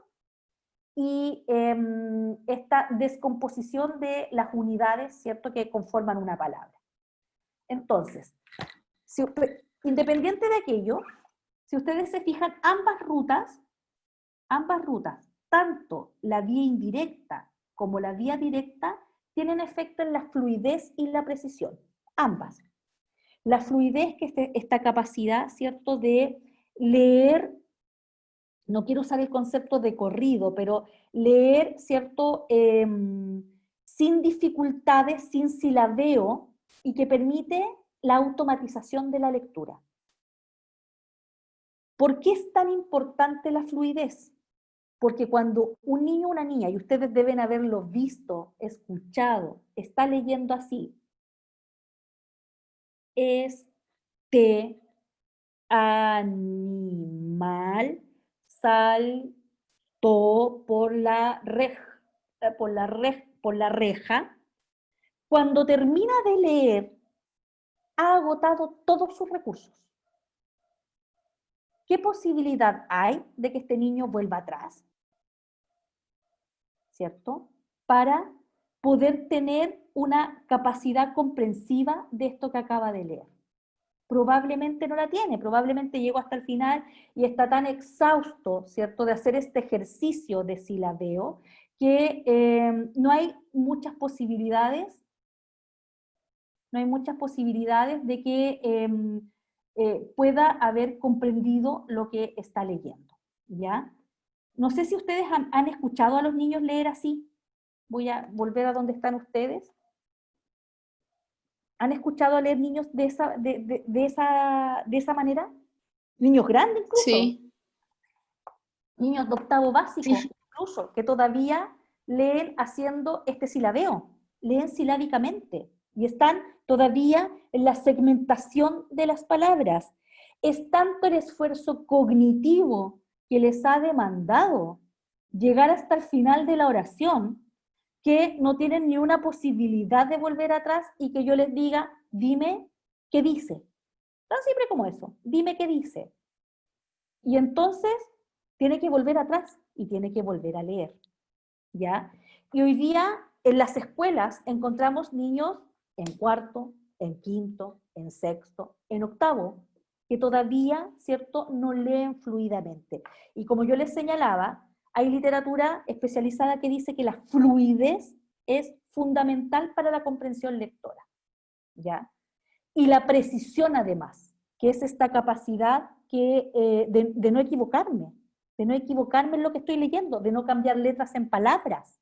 y esta descomposición de las unidades, ¿cierto?, que conforman una palabra. Entonces, independiente de aquello, si ustedes se fijan, ambas rutas, tanto la vía indirecta como la vía directa, tienen efecto en la fluidez y la precisión, ambas. La fluidez, que es esta capacidad, ¿cierto?, de leer, no quiero usar el concepto de corrido, pero leer, ¿cierto?, sin dificultades, sin silabeo, y que permite la automatización de la lectura. ¿Por qué es tan importante la fluidez? Porque cuando un niño o una niña, y ustedes deben haberlo visto, escuchado, está leyendo así, animal saltó por la reja, cuando termina de leer, ha agotado todos sus recursos. ¿Qué posibilidad hay de que este niño vuelva atrás? ¿Cierto? Para poder tener una capacidad comprensiva de esto que acaba de leer. Probablemente no la tiene, probablemente llegó hasta el final y está tan exhausto, ¿cierto?, de hacer este ejercicio de silabeo, que no hay muchas posibilidades de que pueda haber comprendido lo que está leyendo, ¿ya? No sé si ustedes han escuchado a los niños leer así. Voy a volver a donde están ustedes. ¿Han escuchado a leer niños de esa manera? Niños grandes incluso. Sí. Niños de octavo básico, Sí. incluso, que todavía leen haciendo este silabeo, leen silábicamente, y están todavía en la segmentación de las palabras. Es tanto el esfuerzo cognitivo que les ha demandado llegar hasta el final de la oración, que no tienen ni una posibilidad de volver atrás y que yo les diga, dime qué dice. Tan simple como eso, dime qué dice. Y entonces tiene que volver atrás y tiene que volver a leer, ¿ya? Y hoy día en las escuelas encontramos niños en cuarto, en quinto, en sexto, en octavo, que todavía, ¿cierto?, no leen fluidamente. Y como yo les señalaba, hay literatura especializada que dice que la fluidez es fundamental para la comprensión lectora, ¿ya? Y la precisión además, que es esta capacidad de no equivocarme en lo que estoy leyendo, de no cambiar letras en palabras.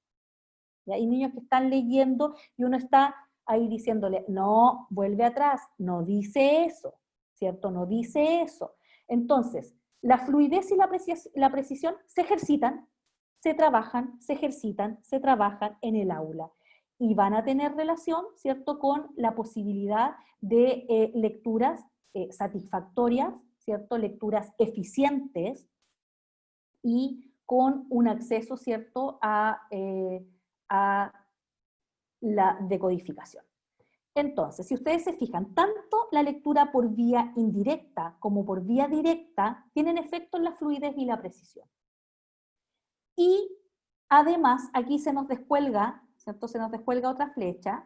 ¿Ya? Hay niños que están leyendo y uno está ahí diciéndole, no, vuelve atrás, no dice eso, ¿cierto? No dice eso. Entonces, la fluidez y la precisión se ejercitan, se trabajan, se ejercitan, se trabajan en el aula. Y van a tener relación, ¿cierto?, con la posibilidad de lecturas satisfactorias, ¿cierto?, lecturas eficientes y con un acceso, ¿cierto?, a la decodificación. Entonces, si ustedes se fijan, tanto la lectura por vía indirecta como por vía directa tienen efecto en la fluidez y la precisión. Y además, aquí se nos descuelga, ¿cierto?, se nos descuelga otra flecha,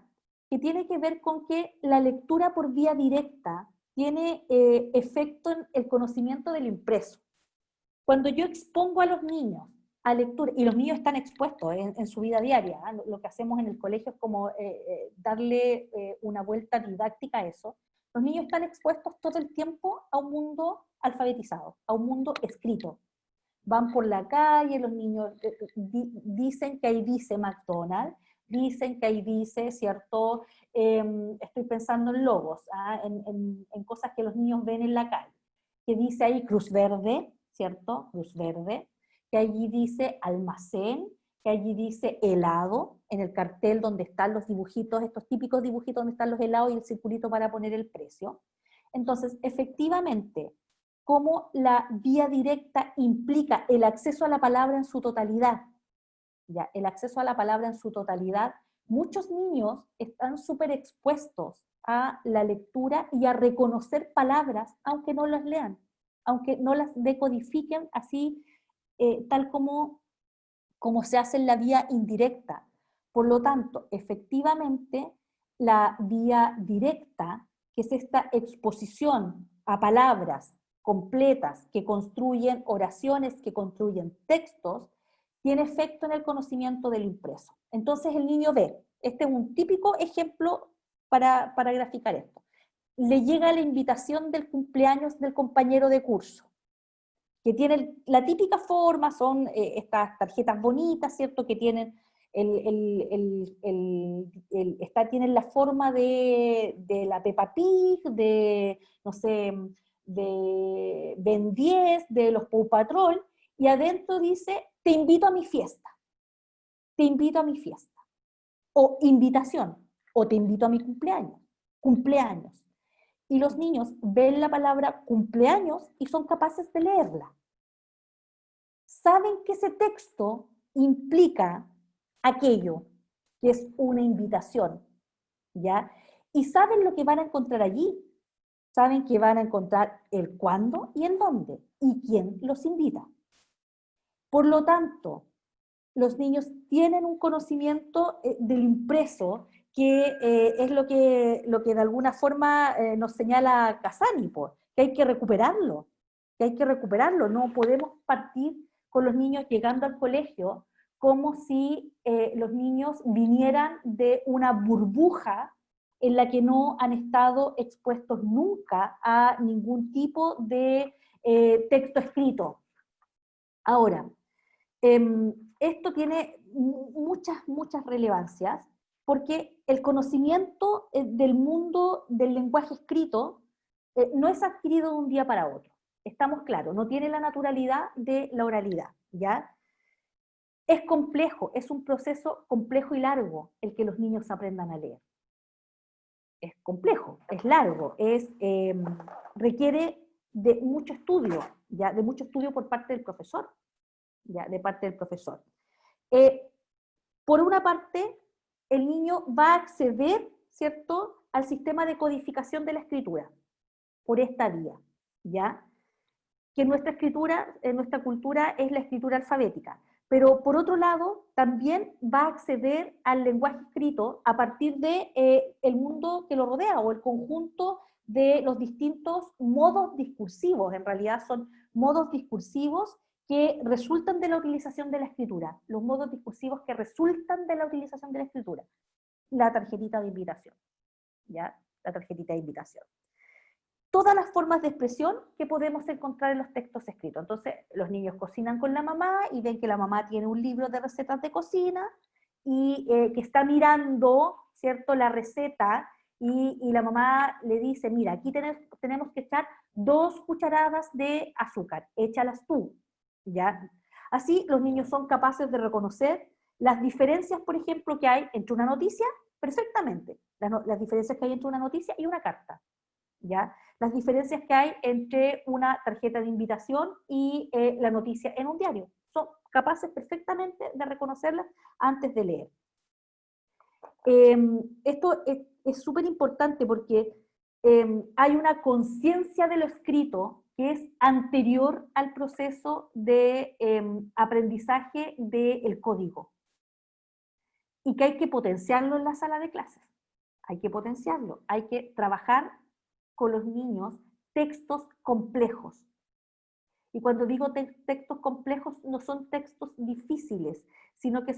que tiene que ver con que la lectura por vía directa tiene efecto en el conocimiento del impreso. Cuando yo expongo a los niños a lectura, y los niños están expuestos en su vida diaria, ¿eh? Lo que hacemos en el colegio es como darle una vuelta didáctica a eso. Los niños están expuestos todo el tiempo a un mundo alfabetizado, a un mundo escrito. Van por la calle, los niños dicen que ahí dice McDonald's, dicen que ahí dice, ¿cierto? Estoy pensando en logos, en cosas que los niños ven en la calle, que dice ahí Cruz Verde, ¿cierto? Cruz Verde, que allí dice almacén, que allí dice helado, en el cartel donde están los dibujitos, estos típicos dibujitos donde están los helados y el circulito para poner el precio. Entonces, efectivamente, como la vía directa implica el acceso a la palabra en su totalidad, ¿ya? El acceso a la palabra en su totalidad. Muchos niños están súper expuestos a la lectura y a reconocer palabras, aunque no las lean, aunque no las decodifiquen así, tal como se hace en la vía indirecta. Por lo tanto, efectivamente, la vía directa, que es esta exposición a palabras completas que construyen oraciones, que construyen textos, tiene efecto en el conocimiento del impreso. Entonces el niño ve, este es un típico ejemplo para graficar esto. Le llega la invitación del cumpleaños del compañero de curso, que tienen la típica forma, son estas tarjetas bonitas, ¿cierto? Que tienen, tienen la forma de la Peppa Pig, de, no sé, de Ben 10, de los Paw Patrol, y adentro dice, te invito a mi fiesta, te invito a mi fiesta, o invitación, o te invito a mi cumpleaños, cumpleaños. Y los niños ven la palabra cumpleaños y son capaces de leerla. Saben que ese texto implica aquello, que es una invitación, ¿ya? Y saben lo que van a encontrar allí. Saben que van a encontrar el cuándo y el dónde, y quién los invita. Por lo tanto, los niños tienen un conocimiento del impreso, que es lo que de alguna forma nos señala Casani, que hay que recuperarlo, no podemos partir con los niños llegando al colegio como si los niños vinieran de una burbuja en la que no han estado expuestos nunca a ningún tipo de texto escrito. Ahora, esto tiene muchas relevancias, porque el conocimiento del mundo del lenguaje escrito no es adquirido de un día para otro. Estamos claros, no tiene la naturalidad de la oralidad, ¿ya? Es complejo, es un proceso complejo y largo el que los niños aprendan a leer. Es complejo, es largo, requiere de mucho estudio, ¿ya? De mucho estudio por parte del profesor. ¿Ya? De parte del profesor. Por una parte, el niño va a acceder, ¿cierto?, al sistema de codificación de la escritura, por esta vía, ¿ya? Que nuestra escritura, en nuestra cultura, es la escritura alfabética. Pero por otro lado, también va a acceder al lenguaje escrito a partir de el mundo que lo rodea, o el conjunto de los distintos modos discursivos. En realidad son modos discursivos que resultan de la utilización de la escritura, los modos discursivos que resultan de la utilización de la escritura. La tarjetita de invitación, ¿ya? La tarjetita de invitación. Todas las formas de expresión que podemos encontrar en los textos escritos. Entonces, los niños cocinan con la mamá y ven que la mamá tiene un libro de recetas de cocina y que está mirando, ¿cierto?, la receta, y la mamá le dice, mira, aquí tenemos que echar 2 cucharadas de azúcar, échalas tú, ¿ya? Así los niños son capaces de reconocer las diferencias, por ejemplo, que hay entre una noticia, perfectamente, las diferencias que hay entre una noticia y una carta, ¿ya? Las diferencias que hay entre una tarjeta de invitación y la noticia en un diario. Son capaces perfectamente de reconocerlas antes de leer. Esto es súper importante porque hay una conciencia de lo escrito que es anterior al proceso de aprendizaje del código, y que hay que potenciarlo en la sala de clases. Hay que potenciarlo, hay que trabajar con los niños textos complejos. Y cuando digo textos complejos, no son textos difíciles, sino que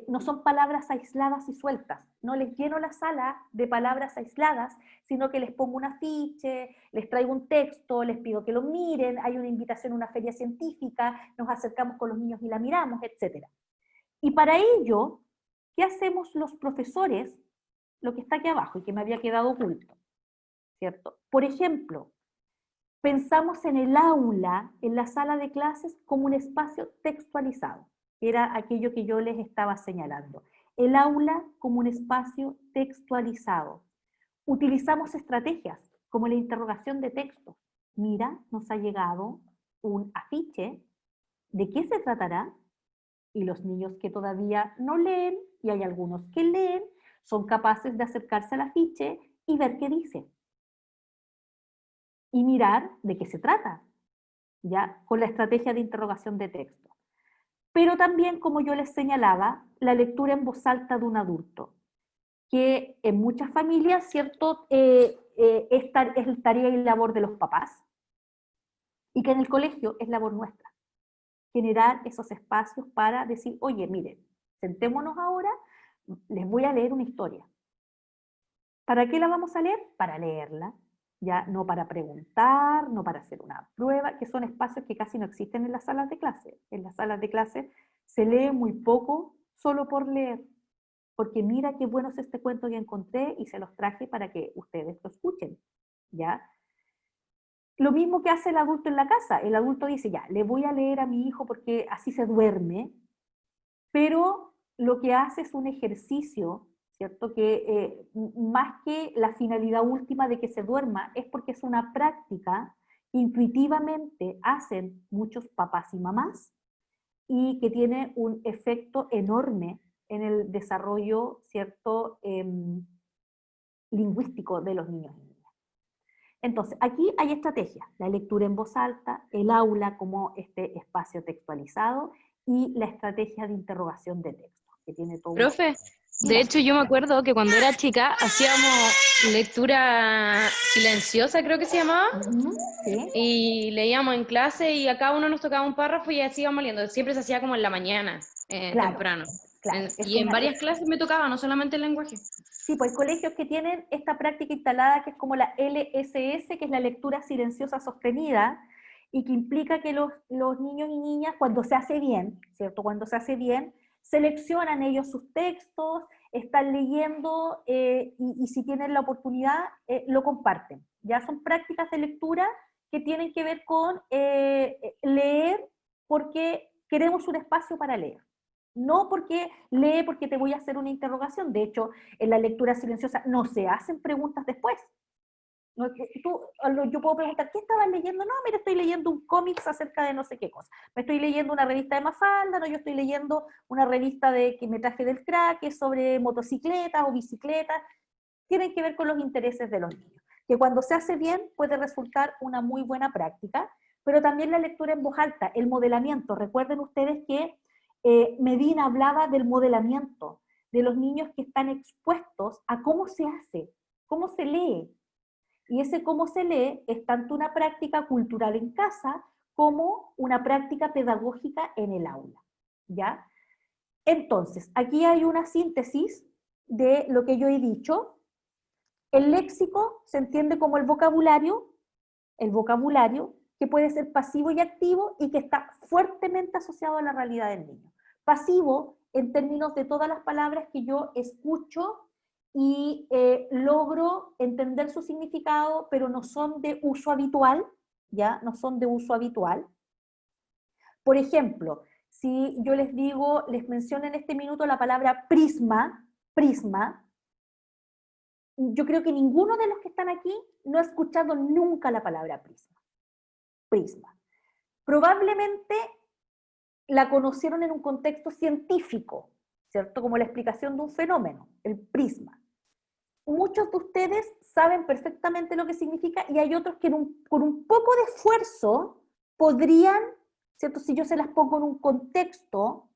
no son palabras aisladas y sueltas. No les lleno la sala de palabras aisladas, sino que les pongo un afiche, les traigo un texto, les pido que lo miren, hay una invitación a una feria científica, nos acercamos con los niños y la miramos, etc. Y para ello, ¿qué hacemos los profesores? Lo que está aquí abajo y que me había quedado oculto, ¿cierto? Por ejemplo, pensamos en el aula, en la sala de clases, como un espacio textualizado. Era aquello que yo les estaba señalando. El aula como un espacio textualizado. Utilizamos estrategias como la interrogación de textos. Mira, nos ha llegado un afiche. ¿De qué se tratará? Y los niños que todavía no leen, y hay algunos que leen, son capaces de acercarse al afiche y ver qué dice. Y mirar de qué se trata, ¿ya? Con la estrategia de interrogación de texto. Pero también, como yo les señalaba, la lectura en voz alta de un adulto, que en muchas familias, ¿cierto?, es tarea y labor de los papás, y que en el colegio es labor nuestra. Generar esos espacios para decir, oye, miren, sentémonos ahora, les voy a leer una historia. ¿Para qué la vamos a leer? Para leerla, ya no para preguntar, no para hacer una prueba, que son espacios que casi no existen en las salas de clase. En las salas de clase se lee muy poco solo por leer, porque mira qué bueno es este cuento que encontré y se los traje para que ustedes lo escuchen, ¿ya? Lo mismo que hace el adulto en la casa. El adulto dice, ya, le voy a leer a mi hijo porque así se duerme, pero lo que hace es un ejercicio, ¿cierto? Que más que la finalidad última de que se duerma, es porque es una práctica que intuitivamente hacen muchos papás y mamás y que tiene un efecto enorme en el desarrollo, ¿cierto?, lingüístico de los niños y niñas. Entonces, aquí hay estrategias, la lectura en voz alta, el aula como este espacio textualizado y la estrategia de interrogación de texto, que tiene todo. Profe, de Mira. hecho yo me acuerdo que cuando era chica hacíamos lectura silenciosa, creo que se llamaba, Sí. y leíamos en clase y a cada uno nos tocaba un párrafo y así íbamos leyendo. Siempre se hacía como en la mañana, Claro, temprano. claro. Y en varias clases me tocaba, no solamente el lenguaje. Sí, pues hay colegios que tienen esta práctica instalada que es como la LSS, que es la lectura silenciosa sostenida, y que implica que los niños y niñas, cuando se hace bien, ¿cierto? Cuando se hace bien, seleccionan ellos sus textos, están leyendo y si tienen la oportunidad, lo comparten. Ya son prácticas de lectura que tienen que ver con leer porque queremos un espacio para leer. No porque lee porque te voy a hacer una interrogación. De hecho, en la lectura silenciosa no se hacen preguntas después. No, yo puedo preguntar, ¿qué estabas leyendo? No, mira, estoy leyendo un cómics acerca de no sé qué cosa. Me estoy leyendo una revista de Mafalda, no, yo estoy leyendo una revista que me traje del crack, que es sobre motocicletas o bicicletas. Tienen que ver con los intereses de los niños. Que cuando se hace bien puede resultar una muy buena práctica, pero también la lectura en voz alta, el modelamiento. Recuerden ustedes que Medina hablaba del modelamiento, de los niños que están expuestos a cómo se hace, cómo se lee. Y ese cómo se lee es tanto una práctica cultural en casa como una práctica pedagógica en el aula, ¿ya? Entonces, aquí hay una síntesis de lo que yo he dicho. El léxico se entiende como el vocabulario que puede ser pasivo y activo y que está fuertemente asociado a la realidad del niño. Pasivo en términos de todas las palabras que yo escucho y logro entender su significado, pero no son de uso habitual, ¿ya? No son de uso habitual. Por ejemplo, si yo les digo, les menciono en este minuto la palabra prisma, yo creo que ninguno de los que están aquí no ha escuchado nunca la palabra prisma. Probablemente la conocieron en un contexto científico, ¿cierto? Como la explicación de un fenómeno, el prisma. Muchos de ustedes saben perfectamente lo que significa y hay otros que con un poco de esfuerzo podrían, ¿cierto? Si yo se las pongo en un contexto,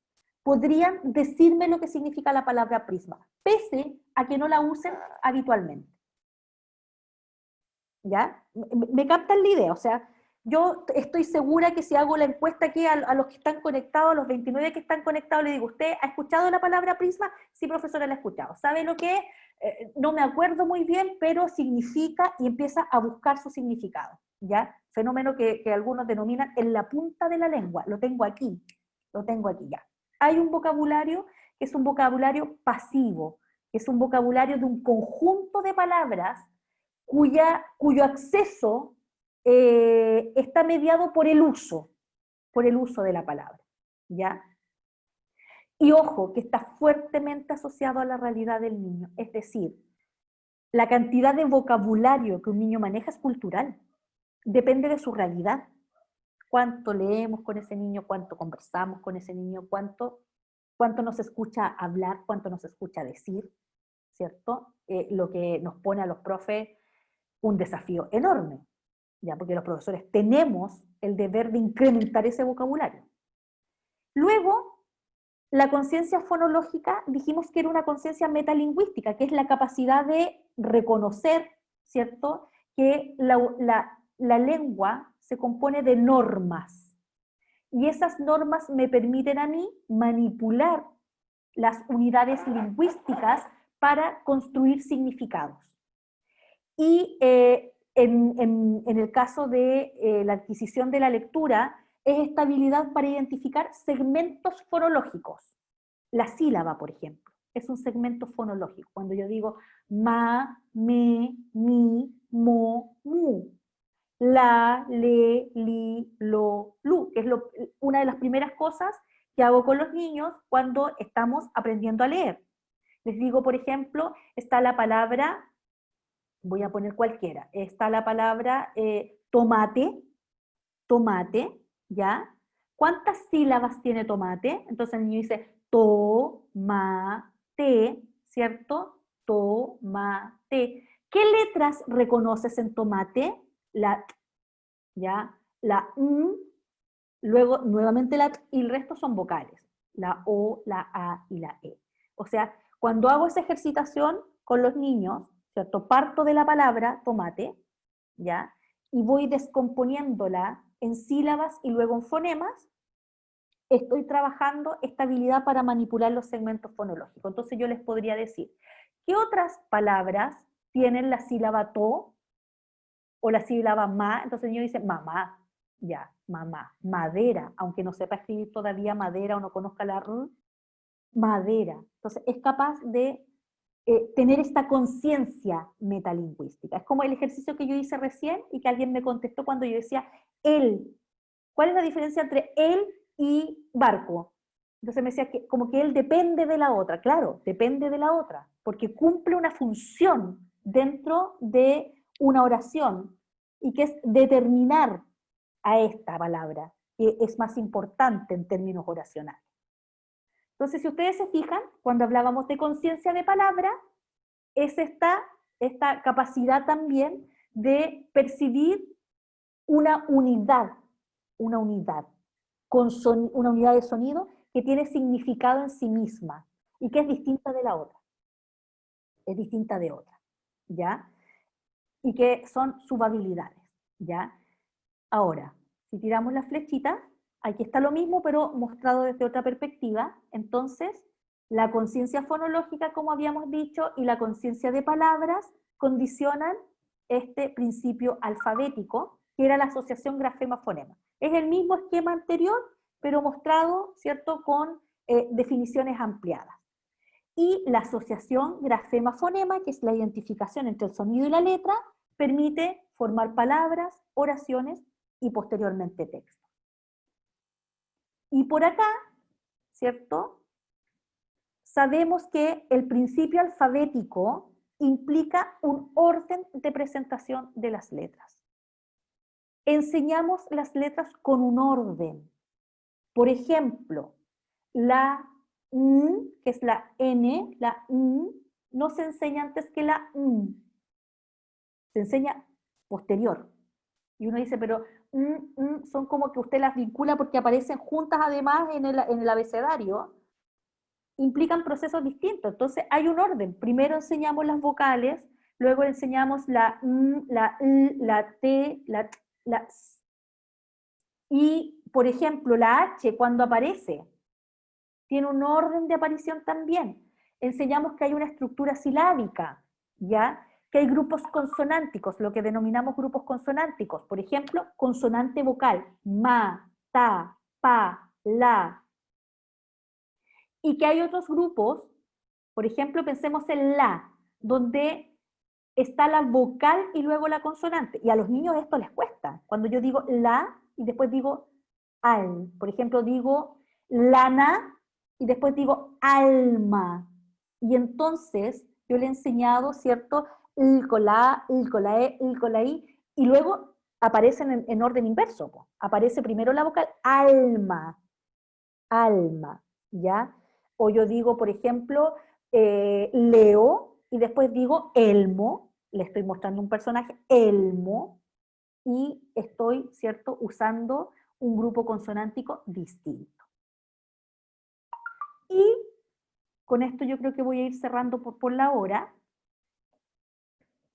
podrían decirme lo que significa la palabra prisma, pese a que no la usen habitualmente. ¿Ya? ¿Me captan la idea? O sea, yo estoy segura que si hago la encuesta aquí a los que están conectados, a los 29 que están conectados, le digo, ¿usted ha escuchado la palabra prisma? Sí, profesora, la ha escuchado. ¿Sabe lo que es? No me acuerdo muy bien, pero significa, y empieza a buscar su significado, ¿ya? Fenómeno que algunos denominan en la punta de la lengua. Lo tengo aquí ya. Hay un vocabulario que es un vocabulario pasivo, que es un vocabulario de un conjunto de palabras cuyo acceso está mediado por el uso de la palabra, ¿ya? Y ojo, que está fuertemente asociado a la realidad del niño, es decir, la cantidad de vocabulario que un niño maneja es cultural, depende de su realidad. cuánto leemos con ese niño, cuánto conversamos con ese niño, cuánto nos escucha hablar, cuánto nos escucha decir, ¿cierto? Lo que nos pone a los profes un desafío enorme, ya, porque los profesores tenemos el deber de incrementar ese vocabulario. Luego, la conciencia fonológica, dijimos que era una conciencia metalingüística, que es la capacidad de reconocer, ¿cierto?, que la lengua se compone de normas, y esas normas me permiten a mí manipular las unidades lingüísticas para construir significados. Y en el caso de la adquisición de la lectura, es esta habilidad para identificar segmentos fonológicos. La sílaba, por ejemplo, es un segmento fonológico. Cuando yo digo ma, me, mi, mo, mu, la, le, li, lo, lu, que es una de las primeras cosas que hago con los niños cuando estamos aprendiendo a leer. Les digo, por ejemplo, está la palabra, voy a poner cualquiera, está la palabra tomate, tomate, ¿ya? ¿Cuántas sílabas tiene tomate? Entonces el niño dice tomate, ¿cierto? Tomate. ¿Qué letras reconoces en tomate? La T, ¿ya? La M, luego nuevamente la T, y el resto son vocales. La O, la A y la E. O sea, cuando hago esa ejercitación con los niños, ¿cierto? Parto de la palabra tomate, ¿ya? Y voy descomponiéndola en sílabas y luego en fonemas, estoy trabajando esta habilidad para manipular los segmentos fonológicos. Entonces yo les podría decir, ¿qué otras palabras tienen la sílaba to o la sílaba ma? Entonces el niño dice mamá, ya, mamá, madera, aunque no sepa escribir todavía madera o no conozca la r, madera. Entonces es capaz de tener esta conciencia metalingüística. Es como el ejercicio que yo hice recién y que alguien me contestó cuando yo decía él. ¿Cuál es la diferencia entre él y barco? Entonces me decía que como que él depende de la otra. Claro, depende de la otra, porque cumple una función dentro de una oración y que es determinar a esta palabra, que es más importante en términos oracionales. Entonces, si ustedes se fijan, cuando hablábamos de conciencia de palabra, es esta capacidad también de percibir una unidad una unidad de sonido que tiene significado en sí misma y que es distinta de la otra. Es distinta de otra, ¿ya? Y que son subhabilidades, ¿ya? Ahora, si tiramos la flechita, aquí está lo mismo, pero mostrado desde otra perspectiva. Entonces, la conciencia fonológica, como habíamos dicho, y la conciencia de palabras condicionan este principio alfabético, que era la asociación grafema-fonema. Es el mismo esquema anterior, pero mostrado, ¿cierto?, con definiciones ampliadas. Y la asociación grafema-fonema, que es la identificación entre el sonido y la letra, permite formar palabras, oraciones y posteriormente texto. Y por acá, ¿cierto?, sabemos que el principio alfabético implica un orden de presentación de las letras. Enseñamos las letras con un orden. Por ejemplo, la N, que es la N, la N, no se enseña antes que la N. Se enseña posterior. Y uno dice, pero son como que usted las vincula porque aparecen juntas además en el abecedario. Implican procesos distintos. Entonces hay un orden. Primero enseñamos las vocales, luego enseñamos la N, la L, la T, la T, la S. Y, por ejemplo, la H, cuando aparece, tiene un orden de aparición también. Enseñamos que hay una estructura silábica, ¿ya? Que hay grupos consonánticos, lo que denominamos grupos consonánticos. Por ejemplo, consonante vocal, ma, ta, pa, la. Y que hay otros grupos, por ejemplo, pensemos en la, donde está la vocal y luego la consonante. Y a los niños esto les cuesta. Cuando yo digo la y después digo al. Por ejemplo, digo lana y después digo alma. Y entonces yo le he enseñado, ¿cierto? Il con la A, il con la E, il con la I. Y luego aparecen en orden inverso, po. Aparece primero la vocal alma, alma, ¿ya? O yo digo, por ejemplo, Leo, y después digo Elmo, le estoy mostrando un personaje, Elmo, y estoy, ¿cierto?, usando un grupo consonántico distinto. Y con esto yo creo que voy a ir cerrando por la hora.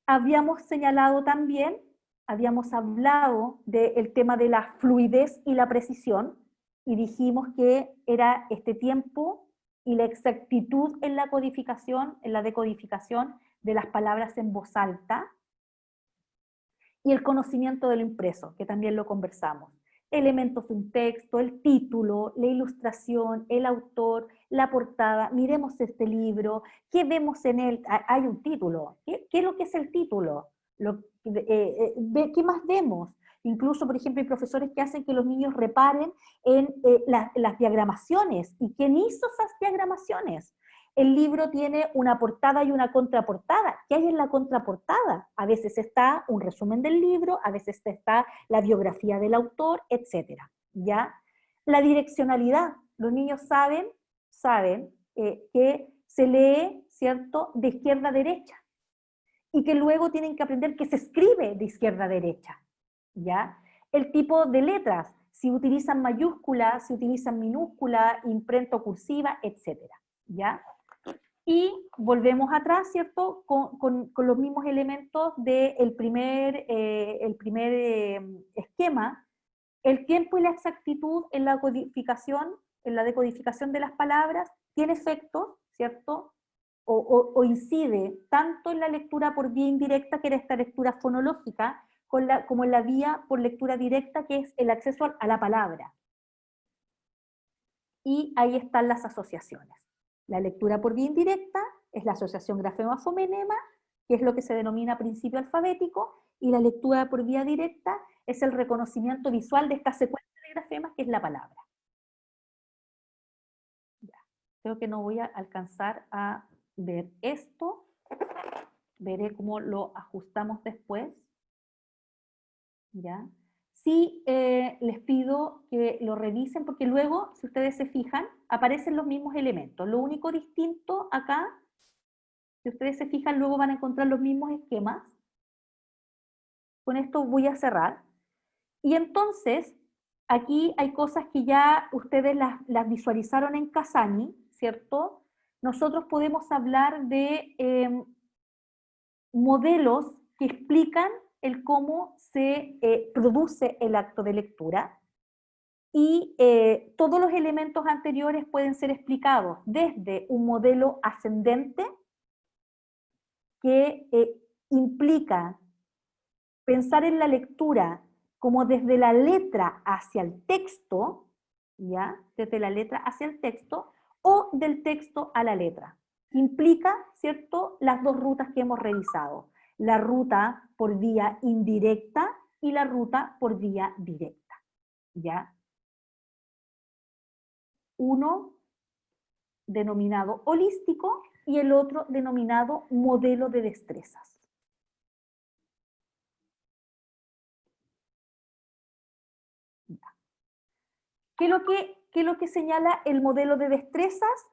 Habíamos señalado también, habíamos hablado del tema de la fluidez y la precisión, y dijimos que era este tiempo y la exactitud en la codificación, en la decodificación de las palabras en voz alta, y el conocimiento de lo impreso, que también lo conversamos. Elementos de un texto, el título, la ilustración, el autor, la portada, miremos este libro, ¿qué vemos en él? Hay un título, ¿qué es lo que es el título? ¿Qué más vemos? Incluso, por ejemplo, hay profesores que hacen que los niños reparen en las diagramaciones. ¿Y quién hizo esas diagramaciones? El libro tiene una portada y una contraportada. ¿Qué hay en la contraportada? A veces está un resumen del libro, a veces está la biografía del autor, etc. ¿Ya? La direccionalidad. Los niños saben que se lee, ¿cierto?, de izquierda a derecha, y que luego tienen que aprender que se escribe de izquierda a derecha. ¿Ya? El tipo de letras, si utilizan mayúsculas, si utilizan minúscula, imprenta o cursiva, etc. ¿Ya? Y volvemos atrás, ¿cierto?, con los mismos elementos del primer esquema, el tiempo y la exactitud en la codificación, en la decodificación de las palabras, tiene efectos, ¿cierto?, o incide tanto en la lectura por vía indirecta, que era esta lectura fonológica, como en la vía por lectura directa, que es el acceso a la palabra. Y ahí están las asociaciones. La lectura por vía indirecta es la asociación grafema-fonéma, que es lo que se denomina principio alfabético, y la lectura por vía directa es el reconocimiento visual de esta secuencia de grafemas, que es la palabra. Ya. Creo que no voy a alcanzar a ver esto. Veré cómo lo ajustamos después. ¿Ya? Sí, les pido que lo revisen, porque luego, si ustedes se fijan, aparecen los mismos elementos. Lo único distinto acá, si ustedes se fijan, luego van a encontrar los mismos esquemas. Con esto voy a cerrar. Y entonces, aquí hay cosas que ya ustedes las visualizaron en Kazani, ¿cierto? Nosotros podemos hablar de modelos que explican el cómo se produce el acto de lectura, y todos los elementos anteriores pueden ser explicados desde un modelo ascendente, que implica pensar en la lectura como desde la letra hacia el texto, ¿ya? Desde la letra hacia el texto, o del texto a la letra. Implica, ¿cierto?, las dos rutas que hemos revisado. La ruta por vía indirecta y la ruta por vía directa, ¿ya? Uno denominado holístico y el otro denominado modelo de destrezas. ¿Qué es lo que señala el modelo de destrezas?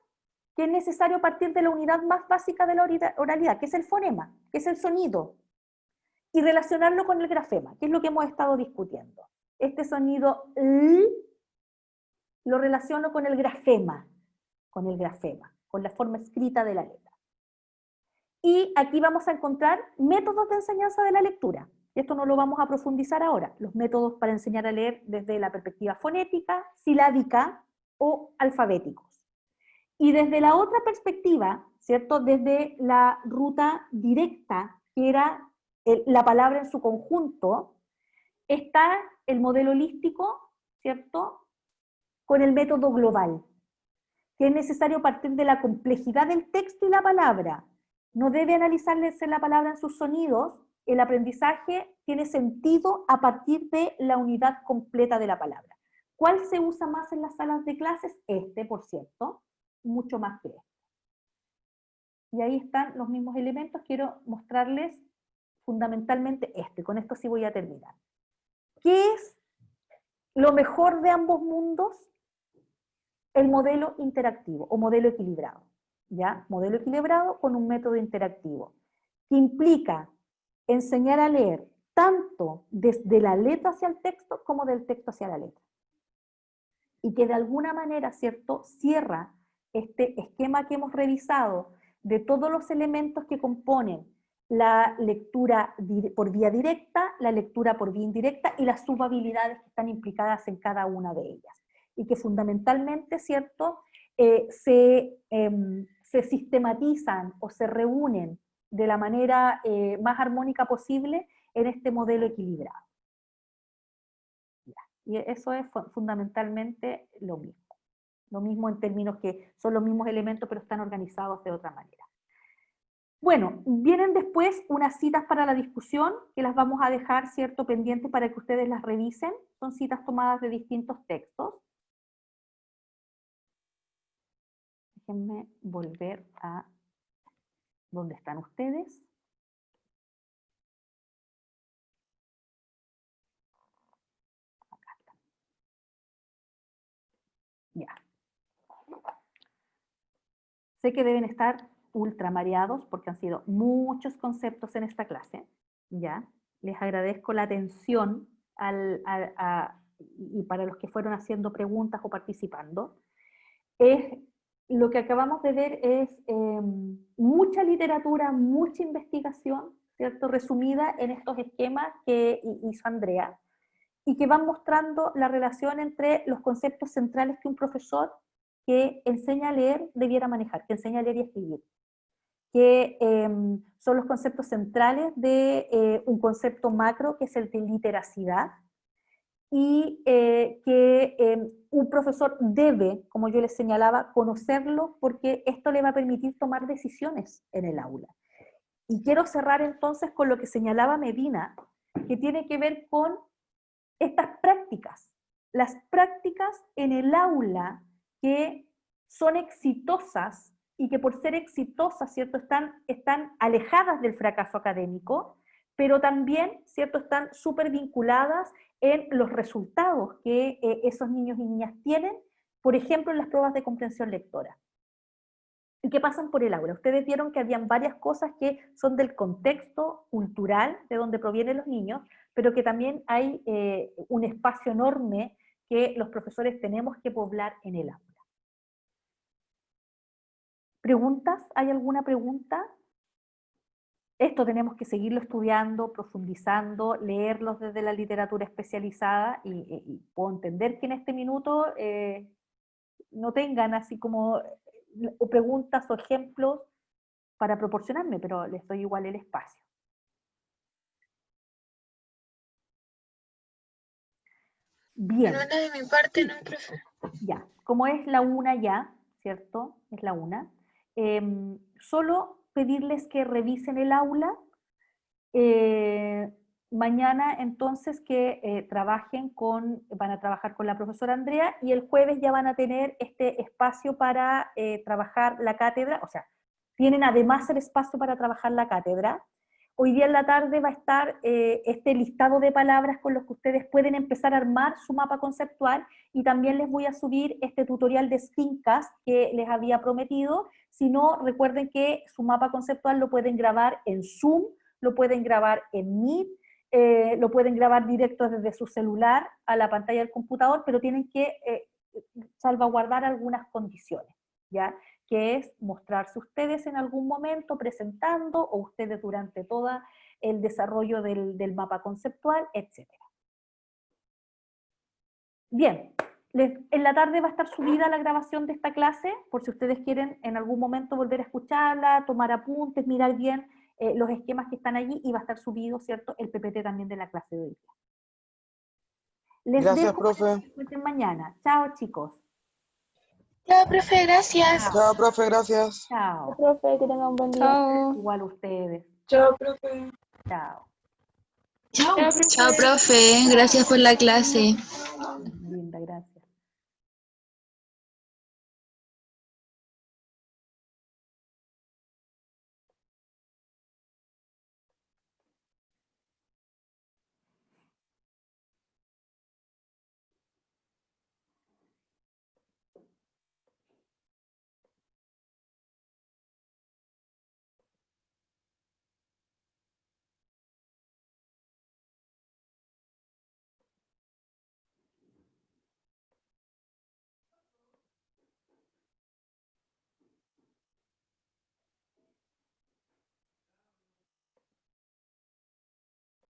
Que es necesario partir de la unidad más básica de la oralidad, que es el fonema, que es el sonido, y relacionarlo con el grafema, que es lo que hemos estado discutiendo. Este sonido L lo relaciono con el grafema, con la forma escrita de la letra. Y aquí vamos a encontrar métodos de enseñanza de la lectura. Esto no lo vamos a profundizar ahora. Los métodos para enseñar a leer desde la perspectiva fonética, silábica o alfabéticos. Y desde la otra perspectiva, ¿cierto?, desde la ruta directa, que era la palabra en su conjunto, está el modelo holístico, ¿cierto?, con el método global, que es necesario partir de la complejidad del texto y la palabra. No debe analizarse la palabra en sus sonidos. El aprendizaje tiene sentido a partir de la unidad completa de la palabra. ¿Cuál se usa más en las salas de clases? Este, por cierto, mucho más que este. Y ahí están los mismos elementos. Quiero mostrarles fundamentalmente este. Con esto sí voy a terminar. ¿Qué es lo mejor de ambos mundos? El modelo interactivo o modelo equilibrado, ¿ya? Modelo equilibrado con un método interactivo, que implica enseñar a leer tanto desde la letra hacia el texto como del texto hacia la letra. Y que de alguna manera, ¿cierto?, cierra este esquema que hemos revisado de todos los elementos que componen la lectura por vía directa, la lectura por vía indirecta y las subhabilidades que están implicadas en cada una de ellas. Y que fundamentalmente, ¿cierto?, se sistematizan o se reúnen de la manera más armónica posible en este modelo equilibrado. Y eso es fundamentalmente lo mismo. Lo mismo en términos que son los mismos elementos, pero están organizados de otra manera. Bueno, vienen después unas citas para la discusión, que las vamos a dejar, ¿cierto?, pendientes para que ustedes las revisen. Son citas tomadas de distintos textos. Déjenme volver a donde están ustedes. Acá están. Ya. Sé que deben estar ultra mareados porque han sido muchos conceptos en esta clase. Ya. Les agradezco la atención y para los que fueron haciendo preguntas o participando. Lo que acabamos de ver es mucha literatura, mucha investigación, ¿cierto?, resumida en estos esquemas que hizo Andrea, y que van mostrando la relación entre los conceptos centrales que un profesor que enseña a leer debiera manejar, que enseña a leer y escribir, que son los conceptos centrales de un concepto macro, que es el de literacidad, y que un profesor debe, como yo les señalaba, conocerlo porque esto le va a permitir tomar decisiones en el aula. Y quiero cerrar entonces con lo que señalaba Medina, que tiene que ver con estas prácticas, las prácticas en el aula que son exitosas y que por ser exitosas, ¿cierto?, están alejadas del fracaso académico, pero también, ¿cierto?, están súper vinculadas en los resultados que esos niños y niñas tienen, por ejemplo, en las pruebas de comprensión lectora. ¿Y qué pasan por el aula? Ustedes vieron que habían varias cosas que son del contexto cultural de donde provienen los niños, pero que también hay un espacio enorme que los profesores tenemos que poblar en el aula. ¿Preguntas? ¿Hay alguna pregunta? Esto tenemos que seguirlo estudiando, profundizando, leerlos desde la literatura especializada y puedo entender que en este minuto no tengan así como preguntas o ejemplos para proporcionarme, pero les doy igual el espacio. Bien. Bueno, de mi parte, no, profe. Ya, como es la una ya, ¿cierto? Es la una. Solo pedirles que revisen el aula. Mañana entonces que van a trabajar con la profesora Andrea y el jueves ya van a tener este espacio para trabajar la cátedra, o sea, tienen además el espacio para trabajar la cátedra. Hoy día en la tarde va a estar este listado de palabras con los que ustedes pueden empezar a armar su mapa conceptual y también les voy a subir este tutorial de Screencast que les había prometido. Si no, recuerden que su mapa conceptual lo pueden grabar en Zoom, lo pueden grabar en Meet, lo pueden grabar directo desde su celular a la pantalla del computador, pero tienen que salvaguardar algunas condiciones, ¿ya? Que es mostrarse ustedes en algún momento presentando o ustedes durante todo el desarrollo del mapa conceptual, etc. Bien, en la tarde va a estar subida la grabación de esta clase, por si ustedes quieren en algún momento volver a escucharla, tomar apuntes, mirar bien los esquemas que están allí, y va a estar subido, ¿cierto?, el PPT también de la clase de hoy día. Les Gracias, dejo profe. para que escuchen mañana. Chao, chicos. Chao, profe, gracias. Chao, profe, gracias. Chao. Profe, que tenga un buen día. Chao. Igual ustedes. Chao, profe. Chao. Chao, profe. Gracias por la clase. Linda, gracias.